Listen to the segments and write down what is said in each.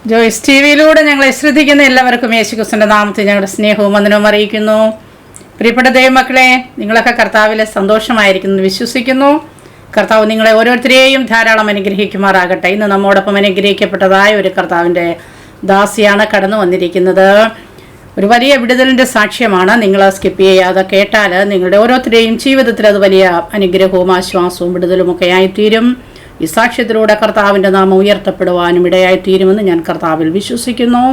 Joyce T വിയിലൂടെ ഞങ്ങളെ ശ്രദ്ധിക്കുന്ന എല്ലാവർക്കും യേശുക്രിസ്തുവിന്റെ നാമത്തിൽ ഞങ്ങളുടെ സ്നേഹവും വന്ദനവും അറിയിക്കുന്നു. പ്രിയപ്പെട്ട ദൈവമക്കളെ, നിങ്ങളൊക്കെ കർത്താവിലെ സന്തോഷമായിരിക്കുന്നു വിശ്വസിക്കുന്നു. കർത്താവ് നിങ്ങളെ ഓരോരുത്തരെയും ധാരാളം അനുഗ്രഹിക്കുമാറാകട്ടെ. ഇന്ന് നമ്മോടൊപ്പം അനുഗ്രഹിക്കപ്പെട്ടതായ ഒരു കർത്താവിൻ്റെ ദാസിയാണ് കടന്നു വന്നിരിക്കുന്നത്. ഒരു വലിയ വിടുതലിൻ്റെ സാക്ഷ്യമാണ്. നിങ്ങൾ സ്കിപ്പ് ചെയ്യാതെ കേട്ടാൽ നിങ്ങളുടെ ഓരോരുത്തരുടെയും ജീവിതത്തിൽ അത് വലിയ അനുഗ്രഹവും ആശ്വാസവും വിടുതലുമൊക്കെ ആയിത്തീരും. ഈ സാക്ഷ്യത്തിലൂടെ കർത്താവിൻ്റെ നാമം ഉയർത്തപ്പെടുവാനും ഇടയായിത്തീരുമെന്ന് ഞാൻ കർത്താവിൽ വിശ്വസിക്കുന്നു.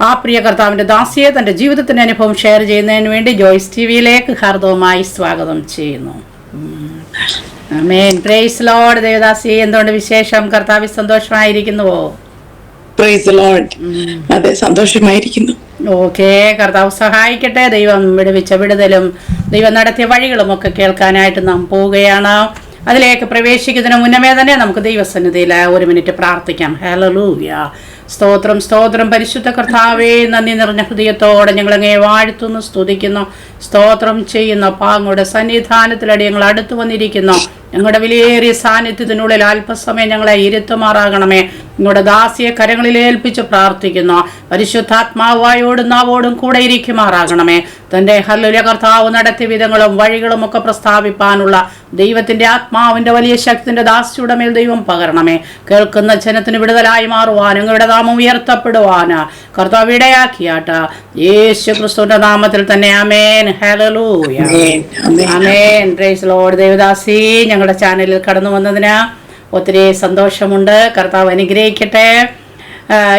ആ പ്രിയ കർത്താവിൻ്റെ ദാസിയെ തൻ്റെ ജീവിതത്തിൻ്റെ അനുഭവം ഷെയർ ചെയ്യുന്നതിന് വേണ്ടി ജോയ്സ് ടി വിയിലേക്ക് ഹാർദവമായി സ്വാഗതം ചെയ്യുന്നു. ആമേൻ. Praise Lord. ദേവദാസി, എന്തുകൊണ്ട് വിശേഷം? കർത്താവിൽ സന്തോഷമായിരിക്കുന്നുവോ? Praise Lord. അതെ, സന്തോഷമായിരിക്കുന്നു. ഓക്കെ, കർത്താവ് സഹായിക്കട്ടെ. ദൈവം വിടുവിച്ച വിടുതലും ദൈവം നടത്തിയ വഴികളും ഒക്കെ കേൾക്കാനായിട്ട് നാം പോവുകയാണ്. അതിലേക്ക് പ്രവേശിക്കുന്നതിന് മുന്നമേ തന്നെ നമുക്ക് ദൈവസന്നിധിയിൽ ഒരു മിനിറ്റ് പ്രാർത്ഥിക്കാം. ഹല്ലേലൂയ. സ്തോത്രം സ്തോത്രം. പരിശുദ്ധ കർത്താവേ, നന്ദി നിറഞ്ഞ ഹൃദയത്തോടെ ഞങ്ങളങ്ങേ വാഴ്ത്തുന്നു, സ്തുതിക്കുന്നു, സ്തോത്രം ചെയ്യുന്നു. അങ്ങയുടെ സന്നിധാനത്തിലടി ഞങ്ങൾ അടുത്തു വന്നിരിക്കുന്നു. ഞങ്ങളുടെ വിലയേറിയ സാന്നിധ്യത്തിനുള്ളിൽ അല്പസമയം ഞങ്ങളെ ഇരുത്തുമാറാകണമേ. നിങ്ങളുടെ ദാസിയെ കരങ്ങളിൽ ഏൽപ്പിച്ച് പ്രാർത്ഥിക്കുന്നു. പരിശുദ്ധാത്മാവായോടും നാവോടും കൂടെ ഇരിക്കുമാറാകണമേ. തൻ്റെ ഹല്ലേലൂയ കർത്താവ് നടത്തിയ വിധങ്ങളും വഴികളും ഒക്കെ പ്രസ്താവിപ്പാനുള്ള ദൈവത്തിൻ്റെ ആത്മാവിൻ്റെ വലിയ ശക്തിൻ്റെ ദാസിയുടെ മേൽ ദൈവം പകരണമേ. കേൾക്കുന്ന ജനത്തിന് വിടുതലായി മാറുവാൻ, അങ്ങയുടെ നാമം ഉയർത്തപ്പെടുവാൻ കർത്താവ് ഇടയാക്കിയാട്ട് യേശു ക്രിസ്തുവിന്റെ നാമത്തിൽ തന്നെ. ആമേൻ. ഹല്ലേലൂയ. ആമേൻ. Praise Lord. ദേവദാസി, ഞങ്ങളുടെ ചാനലിൽ കടന്നു വന്നതിന് ഒത്തിരി സന്തോഷമുണ്ട്. കർത്താവ് അനുഗ്രഹിക്കട്ടെ.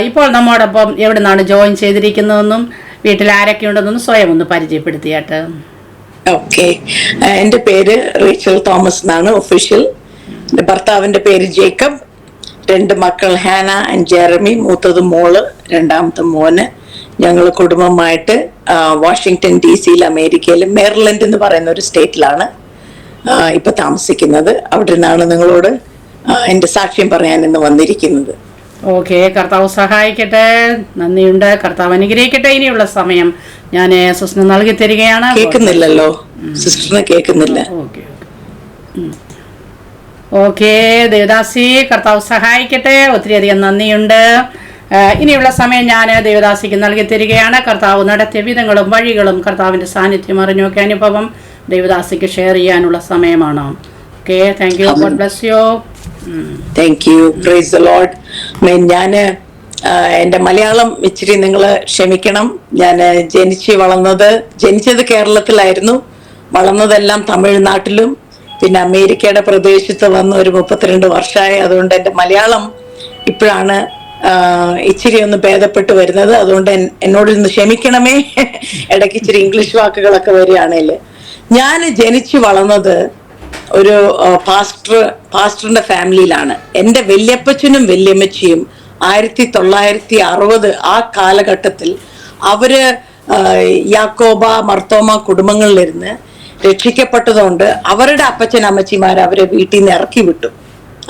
ഇപ്പോൾ നമ്മോടൊപ്പം എവിടെ നിന്നാണ് ജോയിൻ ചെയ്തിരിക്കുന്നതെന്നും വീട്ടിൽ ആരൊക്കെ ഉണ്ടെന്നും സ്വയം ഒന്ന് പരിചയപ്പെടുത്തിയാട്ട്. ഓക്കെ, എൻ്റെ പേര് റീച്ചൽ തോമസ് എന്നാണ് ഒഫീഷ്യൽ. എൻ്റെ ഭർത്താവിൻ്റെ പേര് ജേക്കബ്. 2 മക്കൾ ഹാന ആൻഡ് ജെറമി. മൂത്തത് മോള്, രണ്ടാമത്തെ മോന്. ഞങ്ങൾ കുടുംബമായിട്ട് വാഷിങ്ടൺ DC അമേരിക്കയിൽ മേരിലൻഡ് എന്ന് പറയുന്ന ഒരു സ്റ്റേറ്റിലാണ് ഇപ്പൊ താമസിക്കുന്നത്. അവിടെ നിന്നാണ് നിങ്ങളോട് എൻ്റെ സാക്ഷ്യം പറയാൻ ഇന്ന് വന്നിരിക്കുന്നത്. ഓക്കെ, കർത്താവ് സഹായിക്കട്ടെ. നന്ദിയുണ്ട്. കർത്താവ് അനുഗ്രഹിക്കട്ടെ. ഇനിയുള്ള സമയം ഞാൻ സിസ്റ്ററിന് നൽകി തരികയാണ്. കേൾക്കുന്നില്ലല്ലോ, സിസ്റ്ററിന് കേൾക്കുന്നില്ല. ഓക്കെ ദേവദാസി, കർത്താവ് സഹായിക്കട്ടെ. ഒത്തിരിയധികം നന്ദിയുണ്ട്. ഇനിയുള്ള സമയം ഞാൻ ദേവദാസിക്ക് നൽകി തരികയാണ്. കർത്താവ് നടത്തിയ വിധങ്ങളും വഴികളും കർത്താവിൻ്റെ സാന്നിധ്യം അറിഞ്ഞൊക്കെ അനുഭവം ദേവദാസിക്ക് ഷെയർ ചെയ്യാനുള്ള സമയമാണ്. Okay, thank you. God bless you. Thank you. Praise the Lord. ഞാൻ എൻ്റെ മലയാളം ഇച്ചിരി നിങ്ങൾ ക്ഷമിക്കണം. ഞാൻ ജനിച്ചത് കേരളത്തിലായിരുന്നു. വളർന്നതെല്ലാം തമിഴ്നാട്ടിലും പിന്നെ അമേരിക്കയുടെ പ്രദേശത്ത് വന്ന് ഒരു 32 വർഷമായി. അതുകൊണ്ട് എൻ്റെ മലയാളം ഇപ്പോഴാണ് ഇച്ചിരി ഒന്ന് ഭേദപ്പെട്ട് വരുന്നത്. അതുകൊണ്ട് എന്നോട് ഇന്ന് ക്ഷമിക്കണമേ. ഇടയ്ക്ക് ഇച്ചിരി ഇംഗ്ലീഷ് വാക്കുകളൊക്കെ വരികയാണെങ്കിൽ. ഞാൻ ജനിച്ചു വളർന്നത് ഒരു പാസ്റ്ററിന്റെ ഫാമിലിയിലാണ്. എൻ്റെ വല്യപ്പച്ചനും വല്യമ്മച്ചിയും 1960 ആ കാലഘട്ടത്തിൽ അവര് യാക്കോബ മർത്തോമ കുടുംബങ്ങളിലിരുന്ന് രക്ഷിക്കപ്പെട്ടതുകൊണ്ട് അവരുടെ അപ്പച്ചൻ അമ്മച്ചിമാർ അവരെ വീട്ടിൽ നിന്ന് ഇറക്കി വിട്ടു.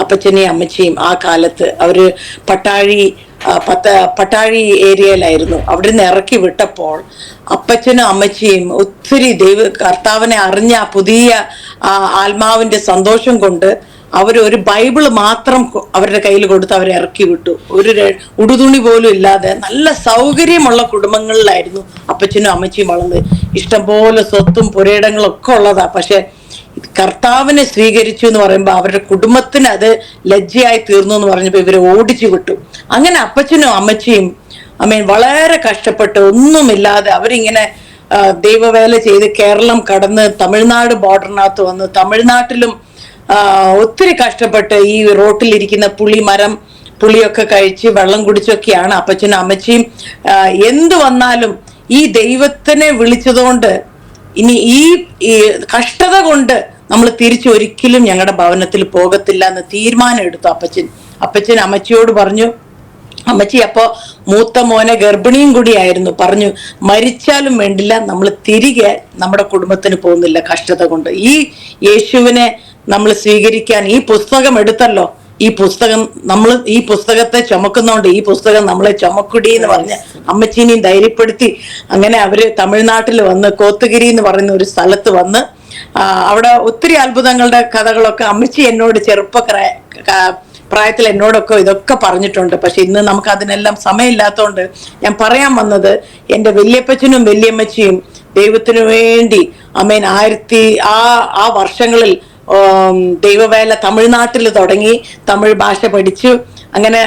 അപ്പച്ചനെയും അമ്മച്ചിയും ആ കാലത്ത് അവര് പട്ടാഴി ഏരിയയിലായിരുന്നു. അവിടെ നിന്ന് ഇറക്കി വിട്ടപ്പോൾ അപ്പച്ചനും അമ്മച്ചിയും ഒത്തിരി കർത്താവിനെ അറിഞ്ഞ പുതിയ ആത്മാവിന്റെ സന്തോഷം കൊണ്ട് ഒരു ബൈബിള് മാത്രം അവരുടെ കയ്യിൽ കൊടുത്ത് അവരെ ഇറക്കി വിട്ടു. ഒരു ഉടുതുണി പോലും ഇല്ലാതെ നല്ല സൗകര്യമുള്ള കുടുംബങ്ങളിലായിരുന്നു അപ്പച്ചനും അമ്മച്ചിയും വളർന്നത്. ഇഷ്ടംപോലെ സ്വത്തും പുരയിടങ്ങളും ഒക്കെ ഉള്ളതാ. പക്ഷെ കർത്താവിനെ സ്വീകരിച്ചു എന്ന് പറയുമ്പോൾ അവരുടെ കുടുംബത്തിന് അത് ലജ്ജയായി തീർന്നു എന്ന് പറഞ്ഞപ്പോൾ ഇവരെ ഓടിച്ചു വിട്ടു. അങ്ങനെ അപ്പച്ചനും അമ്മച്ചിയും വളരെ കഷ്ടപ്പെട്ട് ഒന്നുമില്ലാതെ അവരിങ്ങനെ ദൈവവേല ചെയ്ത് കേരളം കടന്ന് തമിഴ്നാട് ബോർഡറിനകത്ത് വന്ന് തമിഴ്നാട്ടിലും ഒത്തിരി കഷ്ടപ്പെട്ട് ഈ റോട്ടിലിരിക്കുന്ന പുളിയൊക്കെ കഴിച്ച് വെള്ളം കുടിച്ചൊക്കെയാണ് അപ്പച്ചനും അമ്മച്ചിയും എന്തു വന്നാലും ഈ ദൈവത്തിനെ വിളിച്ചതുകൊണ്ട് ഇനി ഈ കഷ്ടത കൊണ്ട് നമ്മൾ തിരിച്ചൊരിക്കലും ഞങ്ങളുടെ ഭവനത്തിൽ പോകത്തില്ല എന്ന് തീരുമാനം എടുത്തു അപ്പച്ചൻ അമ്മച്ചിയോട് പറഞ്ഞു. അമ്മച്ചി അപ്പോ മൂത്ത മോനെ ഗർഭിണിയും കൂടിയായിരുന്നു. പറഞ്ഞു, മരിച്ചാലും വേണ്ടില്ല, നമ്മൾ തിരികെ നമ്മുടെ കുടുംബത്തിന് പോകുന്നില്ല കഷ്ടത കൊണ്ട്. ഈ യേശുവിനെ നമ്മൾ സ്വീകരിക്കാൻ ഈ പുസ്തകം എടുത്തല്ലോ, ഈ പുസ്തകത്തെ ചുമക്കുന്നോണ്ട് ഈ പുസ്തകം നമ്മളെ ചുമക്കുടി എന്ന് പറഞ്ഞ് അമ്മച്ചീനെയും ധൈര്യപ്പെടുത്തി അങ്ങനെ അവര് തമിഴ്നാട്ടിൽ വന്ന് കോത്തഗിരി എന്ന് പറയുന്ന ഒരു സ്ഥലത്ത് വന്ന് അവിടെ ഒത്തിരി അത്ഭുതങ്ങളുടെ കഥകളൊക്കെ അമ്മച്ചി എന്നോട് പ്രായത്തിൽ എന്നോടൊക്കെ ഇതൊക്കെ പറഞ്ഞിട്ടുണ്ട്. പക്ഷെ ഇന്ന് നമുക്ക് അതിനെല്ലാം സമയമില്ലാത്തതുകൊണ്ട് ഞാൻ പറയാൻ വന്നത്, എൻ്റെ വല്യപ്പച്ചനും വല്യമ്മച്ചിയും ദൈവത്തിനു വേണ്ടി അമേൻ ആ വർഷങ്ങളിൽ ദൈവവേല തമിഴ്നാട്ടിൽ തുടങ്ങി, തമിഴ് ഭാഷ പഠിച്ചു. അങ്ങനെ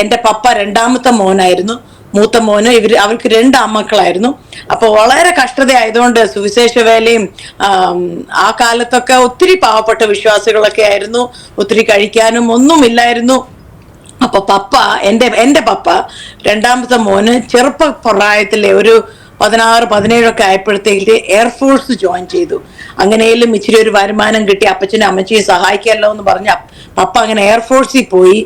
എൻ്റെ പപ്പ രണ്ടാമത്തെ മോനായിരുന്നു. മൂത്ത മോന് അവർക്ക് 2 ആൺമക്കളായിരുന്നു. അപ്പൊ വളരെ കഷ്ടതയായതുകൊണ്ട് സുവിശേഷ വേലയും ആ കാലത്തൊക്കെ ഒത്തിരി പാവപ്പെട്ട വിശ്വാസികളൊക്കെ ആയിരുന്നു. ഒത്തിരി കഴിക്കാനും ഒന്നുമില്ലായിരുന്നു. അപ്പൊ എൻ്റെ പപ്പ രണ്ടാമത്തെ മോന് ചെറുപ്പ പ്രായത്തിലെ ഒരു 16-17 ഒക്കെ ആയപ്പോഴത്തേക്ക് എയർഫോഴ്സ് ജോയിൻ ചെയ്തു. അങ്ങനെയും ഇച്ചിരി ഒരു വരുമാനം കിട്ടി അപ്പച്ചനും അമ്മച്ചിയും സഹായിക്കാമല്ലോ എന്ന് പറഞ്ഞ പപ്പ അങ്ങനെ എയർഫോഴ്സിൽ പോയി.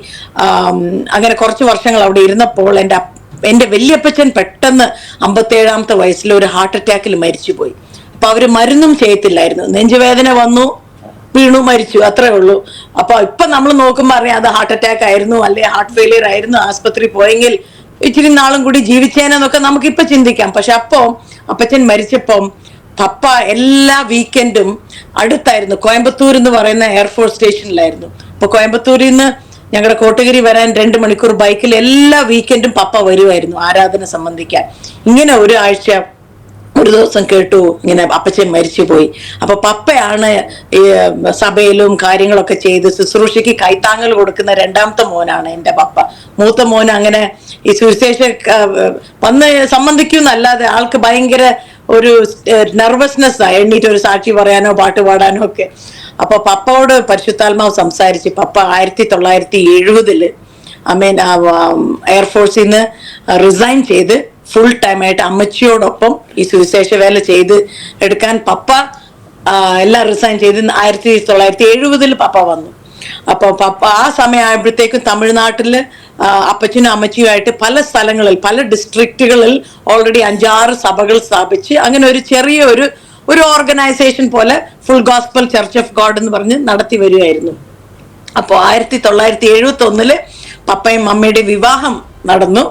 അങ്ങനെ കുറച്ച് വർഷങ്ങൾ അവിടെ ഇരുന്നപ്പോൾ എൻ്റെ വല്യപ്പച്ചൻ പെട്ടെന്ന് 57ാമത്തെ വയസ്സിൽ ഒരു ഹാർട്ട് അറ്റാക്കിൽ മരിച്ചുപോയി. അപ്പൊ അവര് മരുന്നും ചെയ്യത്തില്ലായിരുന്നു. നെഞ്ചുവേദന വന്നു, വീണു, മരിച്ചു, അത്രേ ഉള്ളൂ. അപ്പൊ ഇപ്പൊ നമ്മൾ നോക്കുമ്പോൾ അറിയാം അത് ഹാർട്ട് അറ്റാക്ക് ആയിരുന്നു, അല്ലെ ഹാർട്ട് ഫെയിലിയർ ആയിരുന്നു, ആസ്പത്രി പോയെങ്കിൽ ഇച്ചിരി നാളും കൂടി ജീവിച്ചേനെന്നൊക്കെ നമുക്കിപ്പൊ ചിന്തിക്കാം. പക്ഷെ അപ്പച്ചൻ മരിച്ചപ്പം പപ്പ എല്ലാ വീക്കെൻഡും അടുത്തായിരുന്നു, കോയമ്പത്തൂർ എന്ന് പറയുന്ന എയർഫോഴ്സ് സ്റ്റേഷനിലായിരുന്നു. അപ്പൊ കോയമ്പത്തൂരിൽ നിന്ന് ഞങ്ങളുടെ കോട്ടഗിരി വരാൻ 2 മണിക്കൂർ ബൈക്കിൽ എല്ലാ വീക്കെൻഡും പപ്പ വരുമായിരുന്നു ആരാധന സംബന്ധിക്കാൻ. ഇങ്ങനെ ഒരു ദിവസം കേട്ടു ഇങ്ങനെ അപ്പച്ചൻ മരിച്ചുപോയി. അപ്പൊ പപ്പയാണ് ഈ സഭയിലും കാര്യങ്ങളൊക്കെ ചെയ്ത് ശുശ്രൂഷയ്ക്ക് കൈത്താങ്ങൽ കൊടുക്കുന്ന 2ാമത്തെ മോനാണ് എൻ്റെ പപ്പ. മൂത്ത മോൻ അങ്ങനെ ഈ സുവിശേഷ വന്ന് സംബന്ധിക്കുന്നല്ലാതെ ആൾക്ക് ഭയങ്കര ഒരു നെർവസ്നെസ് ആയി, എണ്ണീറ്റ് ഒരു സാക്ഷി പറയാനോ പാട്ട് പാടാനോ ഒക്കെ. അപ്പൊ പപ്പയോട് പരിശുദ്ധാത്മാവ് സംസാരിച്ച് പപ്പ 1970 എയർഫോഴ്സിൽ നിന്ന് റിസൈൻ ചെയ്ത് ഫുൾ ടൈം ആയിട്ട് അമ്മച്ചിയോടൊപ്പം ഈ സുവിശേഷ വേല ചെയ്ത് എടുക്കാൻ പപ്പ എല്ലാം റിസൈൻ ചെയ്ത് 1970 പപ്പ വന്നു. അപ്പൊ പപ്പ ആ സമയമായപ്പോഴത്തേക്കും തമിഴ്നാട്ടില് അപ്പച്ചനും അമ്മച്ചിയുമായിട്ട് പല സ്ഥലങ്ങളിൽ, പല ഡിസ്ട്രിക്റ്റുകളിൽ ഓൾറെഡി 5-6 സഭകൾ സ്ഥാപിച്ച് അങ്ങനെ ഒരു ചെറിയ ഒരു ഓർഗനൈസേഷൻ പോലെ full gospel church of God എന്ന് പറഞ്ഞ് നടത്തി വരുമായിരുന്നു. അപ്പോൾ 1971 പപ്പയും മമ്മയുടെ വിവാഹം നടന്നു.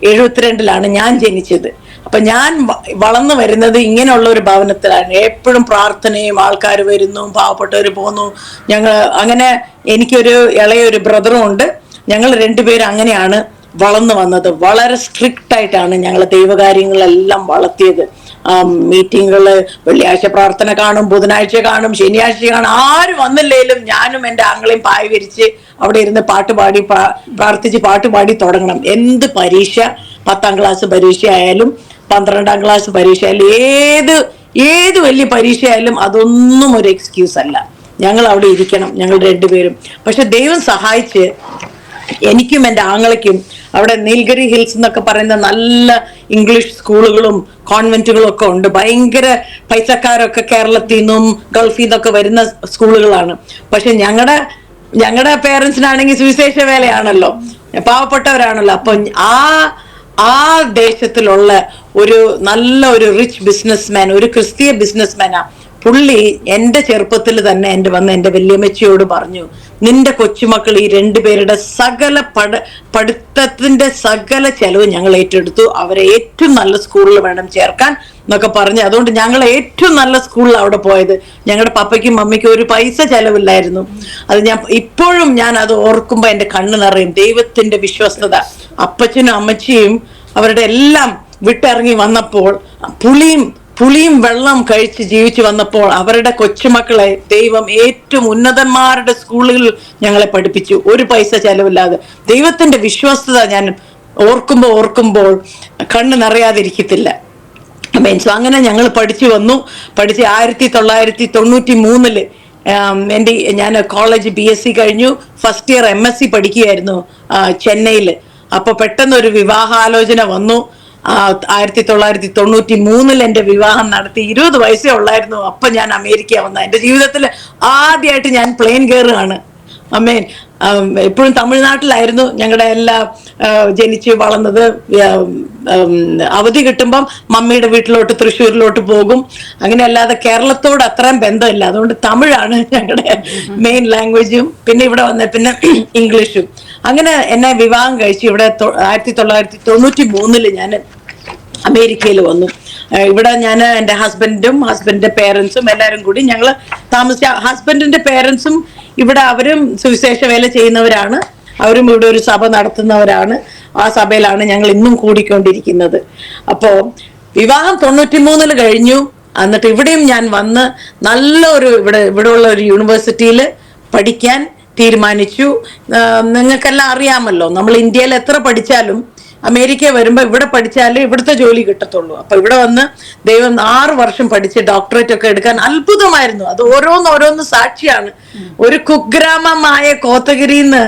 72 ഞാൻ ജനിച്ചത്. അപ്പൊ ഞാൻ വളർന്നു വരുന്നത് ഇങ്ങനെയുള്ള ഒരു ഭവനത്തിലാണ്. എപ്പോഴും പ്രാർത്ഥനയും, ആൾക്കാർ വരുന്നു, പാവപ്പെട്ടവർ പോന്നു. അങ്ങനെ എനിക്കൊരു ഇളയൊരു ബ്രദറും ഉണ്ട്. ഞങ്ങൾ 2 പേരും അങ്ങനെയാണ് വളർന്നു വന്നത്. വളരെ സ്ട്രിക്റ്റ് ആയിട്ടാണ് ഞങ്ങൾ ദൈവകാര്യങ്ങളെല്ലാം വളർത്തിയത്. മീറ്റിങ്ങുകള്, വെള്ളിയാഴ്ച പ്രാർത്ഥന കാണും, ബുധനാഴ്ച കാണും, ശനിയാഴ്ച കാണും. ആര് വന്നില്ലേലും ഞാനും എൻ്റെ ആങ്ങളെയും പായ് വിരിച്ച് അവിടെ ഇരുന്ന് പാട്ടുപാടി പ്രാർത്ഥിച്ച് പാട്ടുപാടി തുടങ്ങണം. എന്ത് പരീക്ഷ, 10ാം ക്ലാസ് പരീക്ഷ ആയാലും 12ാം ക്ലാസ് പരീക്ഷ ആയാലും ഏത് വലിയ പരീക്ഷ ആയാലും അതൊന്നും ഒരു എക്സ്ക്യൂസ് അല്ല. ഞങ്ങൾ അവിടെ ഇരിക്കണം, ഞങ്ങൾ 2 പേരും. പക്ഷെ ദൈവം സഹായിച്ച് എനിക്കും എൻ്റെ ആങ്ങളയ്ക്കും അവിടെ നീൽഗിരി ഹിൽസ് എന്നൊക്കെ പറയുന്ന നല്ല ഇംഗ്ലീഷ് സ്കൂളുകളും കോൺവെന്റുകളും ഒക്കെ ഉണ്ട്. ഭയങ്കര പൈസക്കാരൊക്കെ കേരളത്തിൽ നിന്നും ഗൾഫിൽ നിന്നൊക്കെ വരുന്ന സ്കൂളുകളാണ്. പക്ഷെ ഞങ്ങളുടെ പേരൻസിനാണെങ്കിൽ സുവിശേഷ വേലയാണല്ലോ, പാവപ്പെട്ടവരാണല്ലോ. അപ്പൊ ആ ദേശത്തിലുള്ള ഒരു നല്ല ഒരു റിച്ച് ബിസിനസ്മാൻ, ഒരു ക്രിസ്തീയ ബിസിനസ്മാനാ പുള്ളി. എൻ്റെ ചെറുപ്പത്തിൽ തന്നെ എൻ്റെ വല്യമ്മച്ചിയോട് പറഞ്ഞു, നിന്റെ കൊച്ചുമക്കൾ ഈ 2 പേരുടെ സകല പഠിത്തത്തിന്റെ സകല ചെലവ് ഞങ്ങൾ ഏറ്റെടുത്തു, അവരെ ഏറ്റവും നല്ല സ്കൂളിൽ വേണം ചേർക്കാൻ എന്നൊക്കെ പറഞ്ഞ്. അതുകൊണ്ട് ഞങ്ങൾ ഏറ്റവും നല്ല സ്കൂളിൽ അവിടെ പോയത്. ഞങ്ങളുടെ പപ്പയ്ക്കും മമ്മിക്കും ഒരു പൈസ ചെലവില്ലായിരുന്നു. അത് ഇപ്പോഴും ഞാൻ അത് ഓർക്കുമ്പോ എൻ്റെ കണ്ണ് നിറയും. ദൈവത്തിന്റെ വിശ്വസ്തത. അപ്പച്ചനും അമ്മച്ചിയും അവരുടെ എല്ലാം വിട്ടിറങ്ങി വന്നപ്പോൾ, പുളിയും വെള്ളം കഴിച്ച് ജീവിച്ചു വന്നപ്പോൾ അവരുടെ കൊച്ചുമക്കളെ ദൈവം ഏറ്റവും ഉന്നതന്മാരുടെ സ്കൂളുകളിൽ ഞങ്ങളെ പഠിപ്പിച്ചു, ഒരു പൈസ ചെലവില്ലാതെ. ദൈവത്തിന്റെ വിശ്വസ്തത ഞാൻ ഓർക്കുമ്പോൾ കണ്ണ് നിറയാതിരിക്കത്തില്ല. സോ അങ്ങനെ ഞങ്ങൾ പഠിച്ചു വന്നു. 1993 ഞാൻ കോളേജ് BSc കഴിഞ്ഞു. ഫസ്റ്റ് ഇയർ MSc പഠിക്കുകയായിരുന്നു ചെന്നൈയിൽ. അപ്പൊ പെട്ടെന്നൊരു വിവാഹാലോചന വന്നു. 1993 എൻ്റെ വിവാഹം നടത്തി. 20 വയസ്സേ ഉള്ളായിരുന്നു. അപ്പൊ ഞാൻ അമേരിക്ക വന്ന. എൻ്റെ ജീവിതത്തിൽ ആദ്യമായിട്ട് ഞാൻ പ്ലെയിൻ കയറുകയാണ്. എപ്പോഴും തമിഴ്നാട്ടിലായിരുന്നു ഞങ്ങളുടെ എല്ലാ ജനിച്ച് വളർന്നത്. അവധി കിട്ടുമ്പം മമ്മിയുടെ വീട്ടിലോട്ട് തൃശ്ശൂരിലോട്ട് പോകും. അങ്ങനെ അല്ലാതെ കേരളത്തോട് അത്രയും ബന്ധമില്ല. അതുകൊണ്ട് തമിഴാണ് ഞങ്ങളുടെ മെയിൻ ലാംഗ്വേജും. പിന്നെ ഇവിടെ വന്ന പിന്നെ ഇംഗ്ലീഷും. അങ്ങനെ എന്നെ വിവാഹം കഴിച്ചു. ഇവിടെ 1993 ഞാൻ അമേരിക്കയിൽ വന്നു. ഇവിടെ ഞാൻ എൻ്റെ ഹസ്ബൻഡിന്റെ പേരൻസും എല്ലാവരും കൂടി ഞങ്ങൾ താമസിച്ച. ഹസ്ബൻഡിന്റെ പേരൻസും ഇവിടെ അവരും സുവിശേഷ വേല ചെയ്യുന്നവരാണ്. അവരും ഇവിടെ ഒരു സഭ നടത്തുന്നവരാണ്. ആ സഭയിലാണ് ഞങ്ങൾ ഇന്നും കൂടിക്കൊണ്ടിരിക്കുന്നത്. അപ്പോ വിവാഹം 93 കഴിഞ്ഞു. എന്നിട്ട് ഇവിടെയും ഞാൻ വന്ന് നല്ല ഒരു ഇവിടെയുള്ള ഒരു യൂണിവേഴ്സിറ്റിയിൽ പഠിക്കാൻ തീരുമാനിച്ചു. നിങ്ങൾക്കെല്ലാം അറിയാമല്ലോ, നമ്മൾ ഇന്ത്യയിൽ എത്ര പഠിച്ചാലും അമേരിക്ക വരുമ്പോ ഇവിടെ പഠിച്ചാലേ ഇവിടുത്തെ ജോലി കിട്ടത്തുള്ളൂ. അപ്പൊ ഇവിടെ വന്ന് ദൈവം 6 വർഷം പഠിച്ച് ഡോക്ടറേറ്റ് ഒക്കെ എടുക്കാൻ അത്ഭുതമായിരുന്നു. അത് ഓരോന്ന് സാക്ഷിയാണ്. ഒരു കുഗ്രാമമായ കോത്തഗിരിന്ന്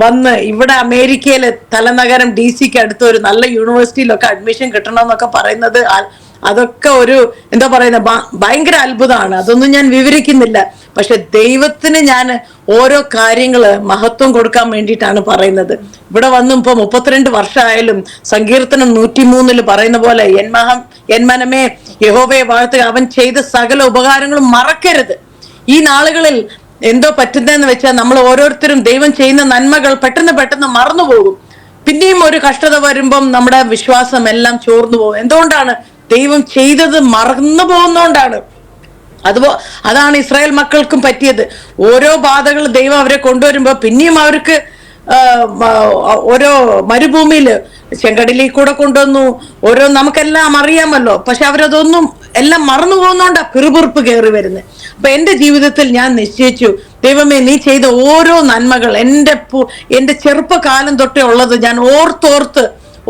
വന്ന് ഇവിടെ അമേരിക്കയിലെ തലനഗരം DC-ക്ക് അടുത്ത് ഒരു നല്ല യൂണിവേഴ്സിറ്റിയിലൊക്കെ അഡ്മിഷൻ കിട്ടണമെന്നൊക്കെ പറയുന്നത് അതൊക്കെ ഒരു എന്താ പറയുന്നത്, ഭയങ്കര അത്ഭുതമാണ്. അതൊന്നും ഞാൻ വിവരിക്കുന്നില്ല. പക്ഷെ ദൈവത്തിന് ഞാൻ ഓരോ കാര്യങ്ങള് മഹത്വം കൊടുക്കാൻ വേണ്ടിയിട്ടാണ് പറയുന്നത്. ഇവിടെ വന്നും ഇപ്പൊ 32 വർഷമായാലും സങ്കീർത്തനം 103 പറയുന്ന പോലെ എൻ മനമേ യഹോവയെ വാഴ്ത്തുക, അവൻ ചെയ്ത സകല ഉപകാരങ്ങളും മറക്കരുത്. ഈ നാളുകളിൽ എന്തോ പറ്റുന്നതെന്ന് വെച്ചാൽ നമ്മൾ ഓരോരുത്തരും ദൈവം ചെയ്യുന്ന നന്മകൾ പെട്ടെന്ന് മറന്നുപോകും. പിന്നെയും ഒരു കഷ്ടത വരുമ്പം നമ്മുടെ വിശ്വാസം എല്ലാം ചോർന്നു പോകും. എന്തുകൊണ്ടാണ്? ദൈവം ചെയ്തത് മറന്നു പോകുന്നോണ്ടാണ്. അതാണ് ഇസ്രായേൽ മക്കൾക്കും പറ്റിയത്. ഓരോ ബാധകൾ ദൈവം അവരെ കൊണ്ടുവരുമ്പോ പിന്നെയും അവർക്ക് ഓരോ മരുഭൂമിയില് ചെങ്കടലിൽ കൂടെ കൊണ്ടുവന്നു. നമുക്കെല്ലാം അറിയാമല്ലോ. പക്ഷെ അവരതൊന്നും എല്ലാം മറന്നു പോകുന്നോണ്ടാ പിറുപിറുപ്പ് കയറി വരുന്നത്. അപ്പൊ എന്റെ ജീവിതത്തിൽ ഞാൻ നിശ്ചയിച്ചു, ദൈവമേ നീ ചെയ്ത ഓരോ നന്മകൾ എന്റെ ചെറുപ്പകാലം തൊട്ടേ ഉള്ളത് ഞാൻ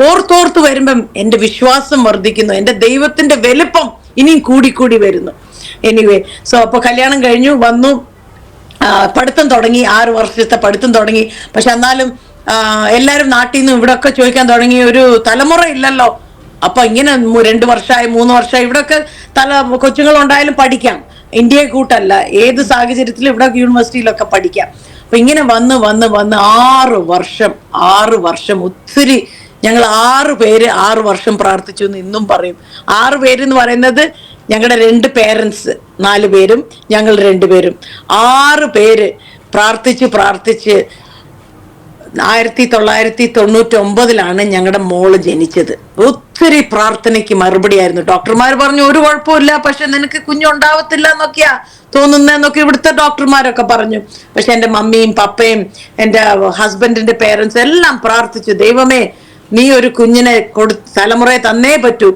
ഓർത്തോർത്ത് വരുമ്പം എന്റെ വിശ്വാസം വർദ്ധിക്കുന്നു. എന്റെ ദൈവത്തിന്റെ വലിപ്പം ഇനിയും കൂടി വരുന്നു. എനിവേ, അപ്പൊ കല്യാണം കഴിഞ്ഞു വന്നു, പഠിത്തം തുടങ്ങി, 6 വർഷത്തെ പഠിത്തം തുടങ്ങി. പക്ഷെ എന്നാലും എല്ലാരും നാട്ടിൽ നിന്നും ഇവിടെ ഒക്കെ ചോദിക്കാൻ തുടങ്ങി, ഒരു തലമുറ ഇല്ലല്ലോ. അപ്പൊ ഇങ്ങനെ 2 വർഷമായി 3 വർഷമായി ഇവിടെയൊക്കെ കൊച്ചുങ്ങൾ ഉണ്ടായാലും പഠിക്കാം. ഇന്ത്യയെ കൂട്ടല്ല, ഏത് സാഹചര്യത്തിലും ഇവിടെ യൂണിവേഴ്സിറ്റിയിലൊക്കെ പഠിക്കാം. അപ്പൊ ഇങ്ങനെ വന്ന് 6 വർഷം ഒത്തിരി ഞങ്ങൾ 6 പേര് 6 വർഷം പ്രാർത്ഥിച്ചു എന്ന് ഇന്നും പറയും. 6 പേരെന്ന് പറയുന്നത് ഞങ്ങളുടെ 2 പേരൻസ് 4 പേരും ഞങ്ങൾ 2 പേരും 6 പേര് പ്രാർത്ഥിച്ച് 1999 ഞങ്ങളുടെ മോള് ജനിച്ചത്. ഒത്തിരി പ്രാർത്ഥനയ്ക്ക് മറുപടിയായിരുന്നു. ഡോക്ടർമാർ പറഞ്ഞു ഒരു കുഴപ്പമില്ല, പക്ഷെ നിനക്ക് കുഞ്ഞുണ്ടാവത്തില്ല എന്നൊക്കെയാ തോന്നുന്നതെന്നൊക്കെ ഇവിടുത്തെ ഡോക്ടർമാരൊക്കെ പറഞ്ഞു. പക്ഷെ എൻ്റെ മമ്മിയും പപ്പയും എൻ്റെ ഹസ്ബൻഡിന്റെ പേരൻസ് എല്ലാം പ്രാർത്ഥിച്ചു, ദൈവമേ നീ ഒരു കുഞ്ഞിനെ തലമുറയെ തന്നേ പറ്റൂ.